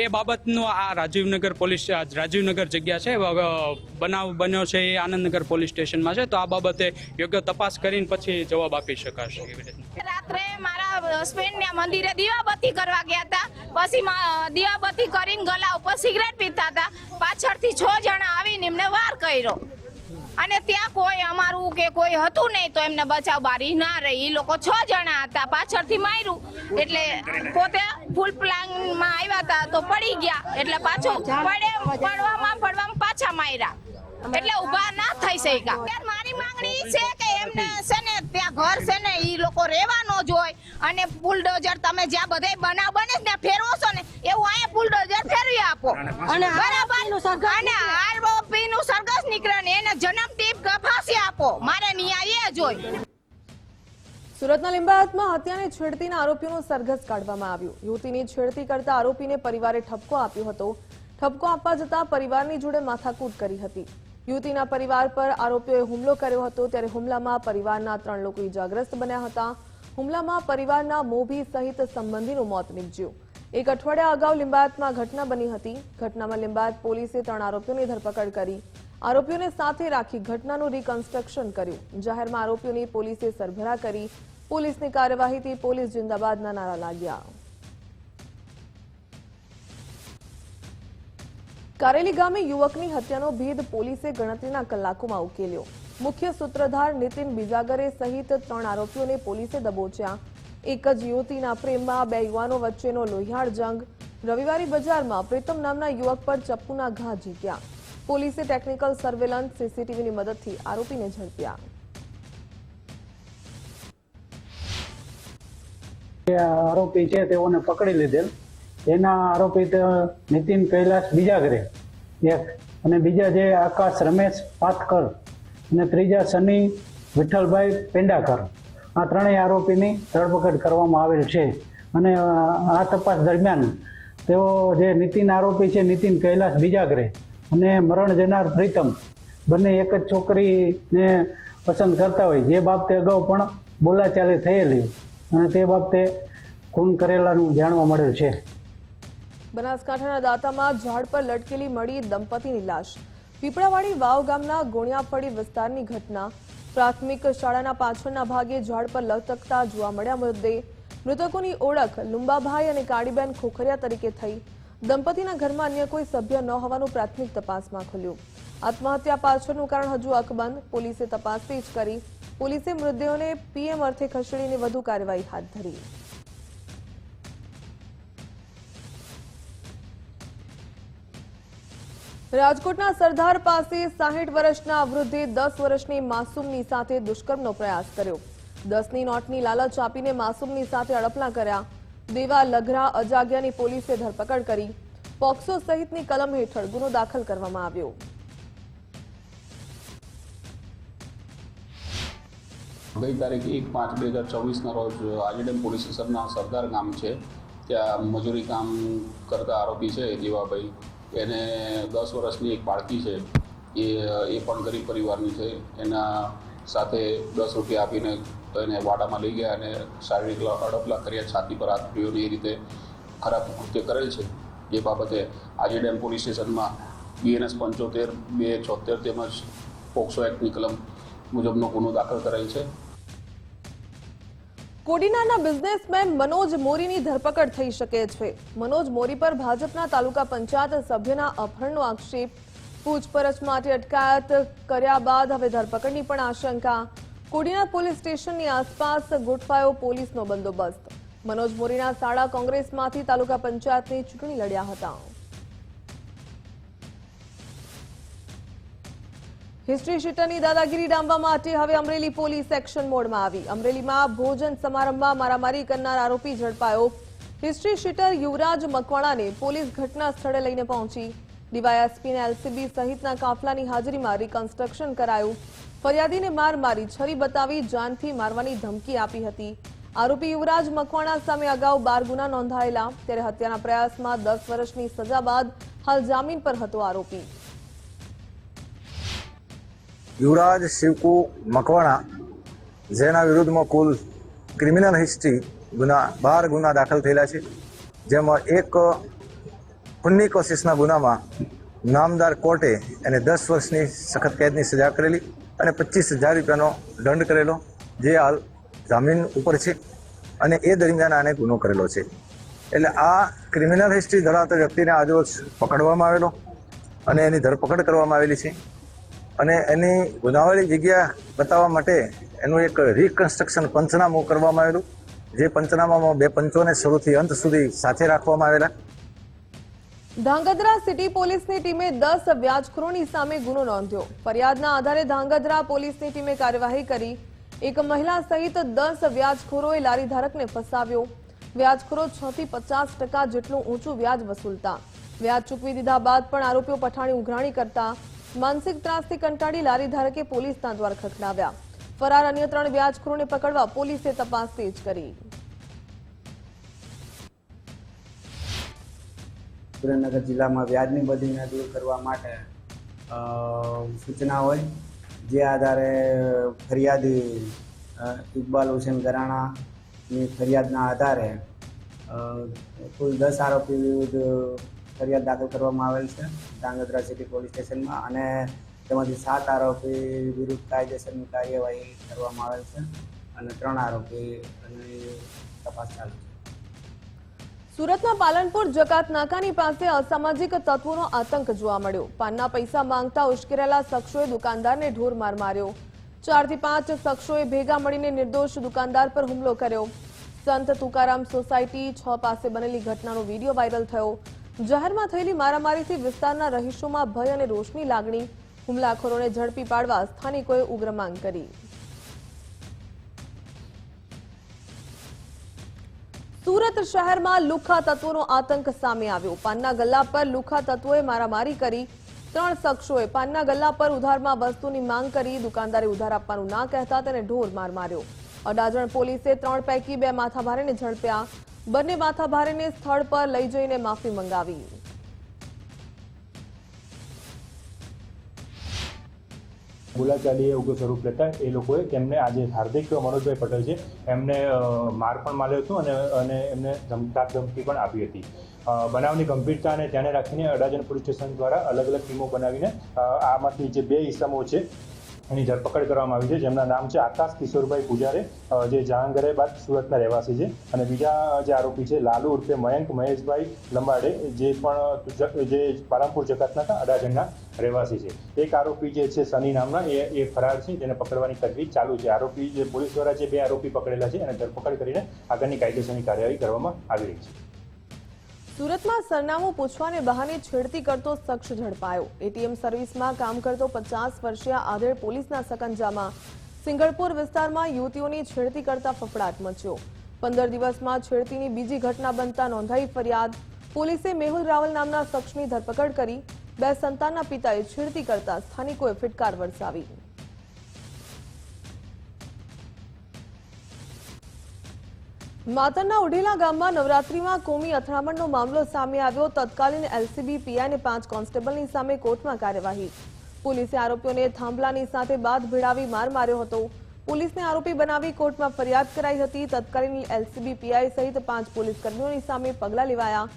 એ બાબતનું આ રાજીવનગર પોલીસ, રાજીવનગર જગ્યા છે, બનાવ બન્યો છે એ આનંદનગર પોલીસ સ્ટેશનમાં છે, તો આ બાબતે યોગ્ય તપાસ કરીને પછી જવાબ આપી શકાશે. એવી રીતે રાત્રે મારા હસબન્ડના મંદિરે દીવાબત્તી કરવા ગયા હતા, પછી દીવાબત્તી કરીને ગલા ઉપર સિગરેટ પીતા હતા, પાછળથી 6 જણા આવીને એમને વાર કર્યો, અને ત્યાં કોઈ અમારું કે કોઈ હતું નહીં, તો એમને બચાવ બારી ના રહી. એ લોકો 6 જણા હતા, પાછળથી માર્યું, એટલે પોતે ફૂલ પ્લાનમાં આવ્યા હતા તો પડી ગયા, એટલે પાછું પડવામાં પાછા માર્યા, એટલે ઊભા ના થઈ શક્યા. મારી માંગણી છે કે એમને છે ને ત્યાં ઘર છે ને ઈ લોકો રહેવાનો જ હોય, અને બુલડોઝર તમે જ્યાં બધે બનાવ બને ત્યાં ફેરવો છો ને એવું અહીંયા બુલડોઝર ફેરવી આપો, અને બરાબર, અને આરોપી નું સરઘસ નીકળે ને એને જન્મદિપ ફાંસી આપો. મારે ન્યાય એ જોઈ. સુરતના લિંબાયતમાં હત્યાની છેડતીના આરોપીઓનું સરઘસ કાઢવામાં આવ્યું. યુવતીની છેડતી કરતા આરોપીને પરિવારે ઠપકો આપ્યો હતો. ઠપકો આપવા જતા પરિવારની જોડે માથાકૂટ કરી હતી. યુવતીના પરિવાર પર આરોપીઓએ હુમલો કર્યો હતો, ત્યારે હુમલામાં પરિવારના 3 લોકો ઇજાગ્રસ્ત બન્યા હતા. હુમલામાં પરિવારના મોભી સહિત સંબંધીનું મોત નીપજ્યું. એક અઠવાડિયા અગાઉ લિંબાયતમાં ઘટના બની હતી. ઘટનામાં લિંબાયત પોલીસે 3 આરોપીઓની ધરપકડ કરી. આરોપીઓને સાથે રાખી ઘટનાનું રિકન્સ્ટ્રક્શન કર્યું. જાહેરમાં આરોપીઓની પોલીસે સરભરા કરી. પોલીસની કાર્યવાહીથી પોલીસ જિંદાબાદના નારા લાગ્યા. કારેલી ગામે યુવકની હત્યાનો ભેદ પોલીસે ગણતરીના કલાકોમાં ઉકેલ્યો. મુખ્ય સૂત્રધાર નીતિન બીજાગરે સહિત 3 આરોપીઓને પોલીસે દબોચ્યા. એક જ યુવતીના પ્રેમમાં 2 યુવાનો વચ્ચેનો લોહિયાળ જંગ. રવિવારી બજારમાં પ્રીતમ નામના યુવક પર ચપ્પુના ઘા ઝીક્યા. પોલીસે ટેકનિકલ સર્વેલન્સ સીસીટીવીની મદદથી આરોપીને ઝડપ્યા. આરોપી છે તેઓને પકડી લીધેલ. એના આરોપી નીતિન કૈલાસ બીજાગરે એક, અને બીજા જે આકાશ રમેશ પાતકર, અને ત્રીજા સની વિઠ્ઠલભાઈ પેંડાકર, આ 3 આરોપીની ધરપકડ કરવામાં આવેલ છે. અને આ તપાસ દરમિયાન તેઓ જે નીતિન આરોપી છે નીતિન કૈલાસ બીજાગરે અને મરણ જનાર પ્રીતમ બંને એક જ છોકરીને પસંદ કરતા હોય, જે બાબતે અગાઉ પણ બોલાચાલી થયેલી, અને તે બાબતે ખૂન કરેલાનું જાણવા મળેલ છે. બનાસકાંઠાના દાંતામાં ઝાડ પર લટકેલી મળી દંપતીની લાશ. પીપળાવાડી વાવ ગામના ગોણિયાફળી વિસ્તારની ઘટના. પ્રાથમિક શાળાના પાછળના ભાગે ઝાડ પર લટકતા જોવા મળ્યા મૃતદેહ. મૃતકોની ઓળખ લુંબાભાઈ અને કાળીબેન ખોખરિયા તરીકે થઈ. દંપતીના ઘરમાં અન્ય કોઈ સભ્ય ન હોવાનું પ્રાથમિક તપાસમાં ખુલ્યું. આત્મહત્યા પાછળનું કારણ હજુ અકબંધ. પોલીસે તપાસ તેજ કરી. પોલીસે મૃતદેહોને પીએમ અર્થે ખસેડીને વધુ કાર્યવાહી હાથ ધરી. રાજકોટના સરદાર પાસે 60 વર્ષના વૃદ્ધે 10 વર્ષની માસૂમની સાથે દુષ્કર્મનો પ્રયાસ કર્યો. 10ની નોટની લાલચ આપીને માસૂમની સાથે અડપલા કર્યા. દેવા લઘરા અજાગ્યાની પોલીસે ધરપકડ કરી. પોક્સો સહિતની કલમ હેઠળ ગુનો દાખલ કરવામાં આવ્યો. ગઈ તારીખ 1/5/2024ના રોજ આજીડેમ પોલીસ સ્ટેશનના સરદાર ગામ છે, ત્યાં મજૂરી કામ કરતા આરોપી છે દેવાભાઈ, એને 10 વર્ષની એક બાળકી છે, એ પણ ગરીબ પરિવારની છે. એના સાથે 10 રૂપિયા આપીને એને વાડામાં લઈ ગયા અને શારીરિક અડપલા કર્યા, છાતી પર હાથ ફેરવ્યો, એ રીતે ખરાબ કૃત્ય કરેલ છે. એ બાબતે આજીડેમ પોલીસ સ્ટેશનમાં BNS 75/276 તેમજ પોક્સો એક્ટની કલમ મુજબનો ગુનો દાખલ કરાઈ છે. કોડીનારના બિઝનેસમેન મનોજ મોરીની ધરપકડ થઈ શકે છે. મનોજ મોરી પર ભાજપના તાલુકા પંચાયત સભ્યના અપહરણનો આક્ષેપ. પૂછપરછ માટે અટકાયત કર્યા બાદ હવે ધરપકડની પણ આશંકા. કોડીના પોલીસ સ્ટેશનની આસપાસ ગોઠવાયો પોલીસનો બંદોબસ્ત. મનોજ મોરીના સાળા કોંગ્રેસમાંથી તાલુકા પંચાયતની ચૂંટણી લડ્યા હતા. હિસ્ટ્રી શીટરની દાદાગીરી ડામવા માટે હવે અમરેલી પોલીસ એક્શન મોડમાં આવી. અમરેલીમાં ભોજન સમારંભમાં મારામારી કરનાર આરોપી ઝડપાયો. હિસ્ટ્રી શીટર યુવરાજ મકવાણાને પોલીસ ઘટના સ્થળે લઈને પહોંચી. ડીવાયએસપી અને એલસીબી સહિતના કાફલાની હાજરીમાં રિકન્સ્ટ્રક્શન કરાયું. ફરિયાદીને માર મારી છરી બતાવી જાનથી મારવાની ધમકી આપી હતી. આરોપી યુવરાજ મકવાણા સામે અગાઉ 12 ગુના નોંધાયેલા. ત્યારે હત્યાના પ્રયાસમાં 10 વર્ષની સજા બાદ હાલ જામીન પર હતો આરોપી. યુવરાજ શિવકુ મકવાણા, જેના વિરુદ્ધમાં કુલ ક્રિમિનલ હિસ્ટ્રી 12 ગુના દાખલ થયેલા છે, જેમાં એક ખૂનની કોશિશના ગુનામાં નામદાર કોર્ટે એને 10 વર્ષની સખત કેદની સજા કરેલી અને 25,000 રૂપિયાનો દંડ કરેલો, જે હાલ જામીન ઉપર છે અને એ દરમિયાન આને ગુનો કરેલો છે. એટલે આ ક્રિમિનલ હિસ્ટ્રી ધરાવતા વ્યક્તિને આજરોજ પકડવામાં આવેલો અને એની ધરપકડ કરવામાં આવેલી છે. અને એની ગુનાવાળી જગ્યા બતાવવા માટે એનું એક રિકન્સ્ટ્રક્શન પંચનામું કરવામાં આવેલું, જે પંચનામામાં 2 પંચોને શરૂથી અંત સુધી સાથે રાખવામાં આવેલા. ધાંગધ્રા સિટી પોલીસની ટીમે 10 વ્યાજખોરોની સામે ગુનો નોંધ્યો. ફરિયાદના આધારે ધાંગધ્રા પોલીસની ટીમે કાર્યવાહી કરી. એક મહિલા સહિત 10 વ્યાજખોરોએ લારી ધારકને ફસાવ્યો. વ્યાજખોરો 6 થી 50% જેટલું ઊંચું વ્યાજ વસૂલતા. વ્યાજ ચૂકવી દીધા બાદ પણ આરોપીઓ પઠાણી ઉઘરાણી કરતા. માનસિક ત્રાસથી કંટાળી લારી ધારકે પોલીસના દ્વાર ખખડાવ્યા. ફરાર અન્ય 3 વ્યાજખોરોને પકડવા પોલીસે તપાસ તેજ કરી. સુરેન્દ્રનગર જિલ્લામાં વ્યાજની બદલીને દૂર કરવા માટે સૂચના હોય, જે આધારે ફરિયાદી ઇકબાલ હુસેન ગરાણાની ફરિયાદના આધારે કુલ 10 આરોપી વિરુદ્ધ ફરિયાદ દાખલ કરવામાં આવેલ છે ધાંગધ્રા સિટી પોલીસ સ્ટેશનમાં, અને તેમાંથી 7 આરોપી વિરુદ્ધ કાયદેસરની કાર્યવાહી કરવામાં આવેલ છે અને 3 આરોપીની તપાસ ચાલુ છે. સુરતના પાલનપુર જકાત નાકાની પાસે અસામાજિક તત્વોનો આતંક જોવા મળ્યો. પાનના પૈસા માંગતા ઉશ્કેરેલા શખ્સોએ દુકાનદારને ઢોર માર માર્યો. 4 થી 5 શખ્સોએ ભેગા મળીને નિર્દોષ દુકાનદાર પર હુમલો કર્યો. સંત તુકારામ સોસાયટી 6 પાસે બનેલી ઘટનાનો વિડીયો વાયરલ થયો. જાહેરમાં થયેલી મારામારીથી વિસ્તારના રહીશોમાં ભય અને રોષની લાગણી. હુમલાખોરોને ઝડપી પાડવા સ્થાનિકોએ ઉગ્ર માંગ કરી. સુરત શહેરમાં લુખ્ખા તત્વોનો આતંક સામે આવ્યો. પાનના ગલ્લા પર લુખ્ખા તત્વોએ મારામારી કરી. 3 શખ્સોએ પાનના ગલ્લા પર ઉધારમાં વસ્તુની માંગ કરી. દુકાનદારે ઉધાર આપવાનું ના કહેતા તેને ઢોર માર માર્યો. અડાજણ પોલીસે 3 પૈકી 2 માથાભારેને ઝડપ્યા. બંને માથાભારેને સ્થળ પર લઈ જઈને માફી મંગાવી. બોલાચાલીએ ઉગ્ર સ્વરૂપ લેતા એ લોકોએ તેમને આજે હાર્દિક મનોજભાઈ પટેલ છે એમને માર પણ માર્યો હતો અને એમને ધમકી પણ આપી હતી. બનાવની ગંભીરતાને ધ્યાને રાખીને અડાજણ પોલીસ સ્ટેશન દ્વારા અલગ અલગ ટીમો બનાવીને આમાંથી જે 2 ઇસમો છે એની ધરપકડ કરવામાં આવી છે, જેમના નામ છે આકાશ કિશોરભાઈ પૂજારે, જે જહાંગીરાબાદ સુરતના રહેવાસી છે, અને બીજા જે આરોપી છે લાલુ ઉર્ફે મયંક મહેશભાઈ લંબાડે, જે પણ જે પાલનપુર જકાતના અડાજણના રહેવાસી છે. એક આરોપી જે છે સની નામના એ ફરાર છે, જેને પકડવાની તજવીજ ચાલુ છે. આરોપી જે પોલીસ દ્વારા જે 2 આરોપી પકડેલા છે અને ધરપકડ કરીને આગળની કાયદેસરની કાર્યવાહી કરવામાં આવી રહી છે. સુરતમાં સરનામું પૂછવાને બહાને છેડતી કરતો શખ્સ ઝડપાયો. એટીએમ સર્વિસમાં કામ કરતો 50 વર્ષીય આધેડ પોલીસના સકંજામાં. સિંગળપુર વિસ્તારમાં યુવતીઓની છેડતી કરતા ફફડાટ મચ્યો. 15 દિવસમાં છેડતીની બીજી ઘટના બનતા નોંધાઈ ફરિયાદ. પોલીસે મેહુલ રાવલ નામના શખ્સની ધરપકડ કરી. 2 સંતાનના પિતાએ છેડતી કરતા સ્થાનિકોએ ફિટકાર વરસાવી. માતરના ઉઢેલા ગામમાં નવરાત્રીમાં કોમી અથડામણનો મામલો સામે આવ્યો. તત્કાલીન એલસીબી પીઆઈને 5 કોન્સ્ટેબલની સામે કોર્ટમાં કાર્યવાહી. પોલીસે આરોપીઓને થાંભલાની સાથે બાદ ભેળાવી માર માર્યો હતો. પોલીસને આરોપી બનાવી કોર્ટમાં ફરિયાદ કરાઈ હતી. તત્કાલીન એલસીબી પીઆઈ સહિત 5 પોલીસ કર્મીઓની સામે પગલાં લેવાયા.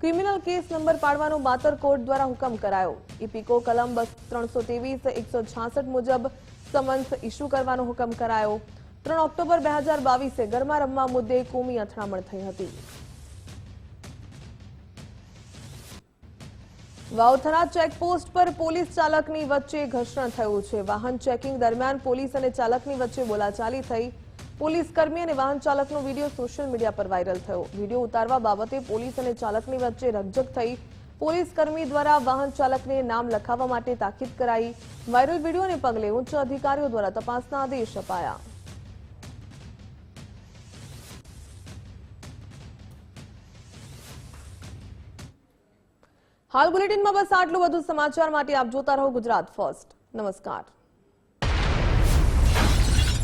ક્રિમિનલ કેસ નંબર પાડવાનો માતર કોર્ટ દ્વારા હુકમ કરાયો. ઇપીકો કલમ 323 166 મુજબ સમન્સ ઇસ્યુ કરવાનો હુકમ કરાયો. 3 ઓક્ટોબર 2022 ગરબા રમવા મુદ્દે કોમી અથડામણ થઈ હતી. વાવથરા ચેકપોસ્ટ પર પોલીસ ચાલકની વચ્ચે ઘર્ષણ થયું છે. વાહન ચેકિંગ દરમિયાન પોલીસ અને ચાલકની વચ્ચે બોલાચાલી થઈ. પોલીસ કર્મી અને વાહન ચાલકનો વિડીયો સોશિયલ મીડિયા પર વાયરલ થયો. વિડીયો ઉતારવા બાબતે પોલીસ અને ચાલકની વચ્ચે રકઝક થઈ. પોલીસ કર્મી દ્વારા વાહન ચાલકને નામ લખાવવા માટે તાકીદ કરાઈ. વાયરલ વિડીયોને પગલે ઉચ્ચ અધિકારીઓ દ્વારા તપાસના આદેશ અપાયા. હાલ બુલેટિનમાં બસ આટલું. વધુ સમાચાર માટે આપ જોતા રહો ગુજરાત ફર્સ્ટ. નમસ્કાર.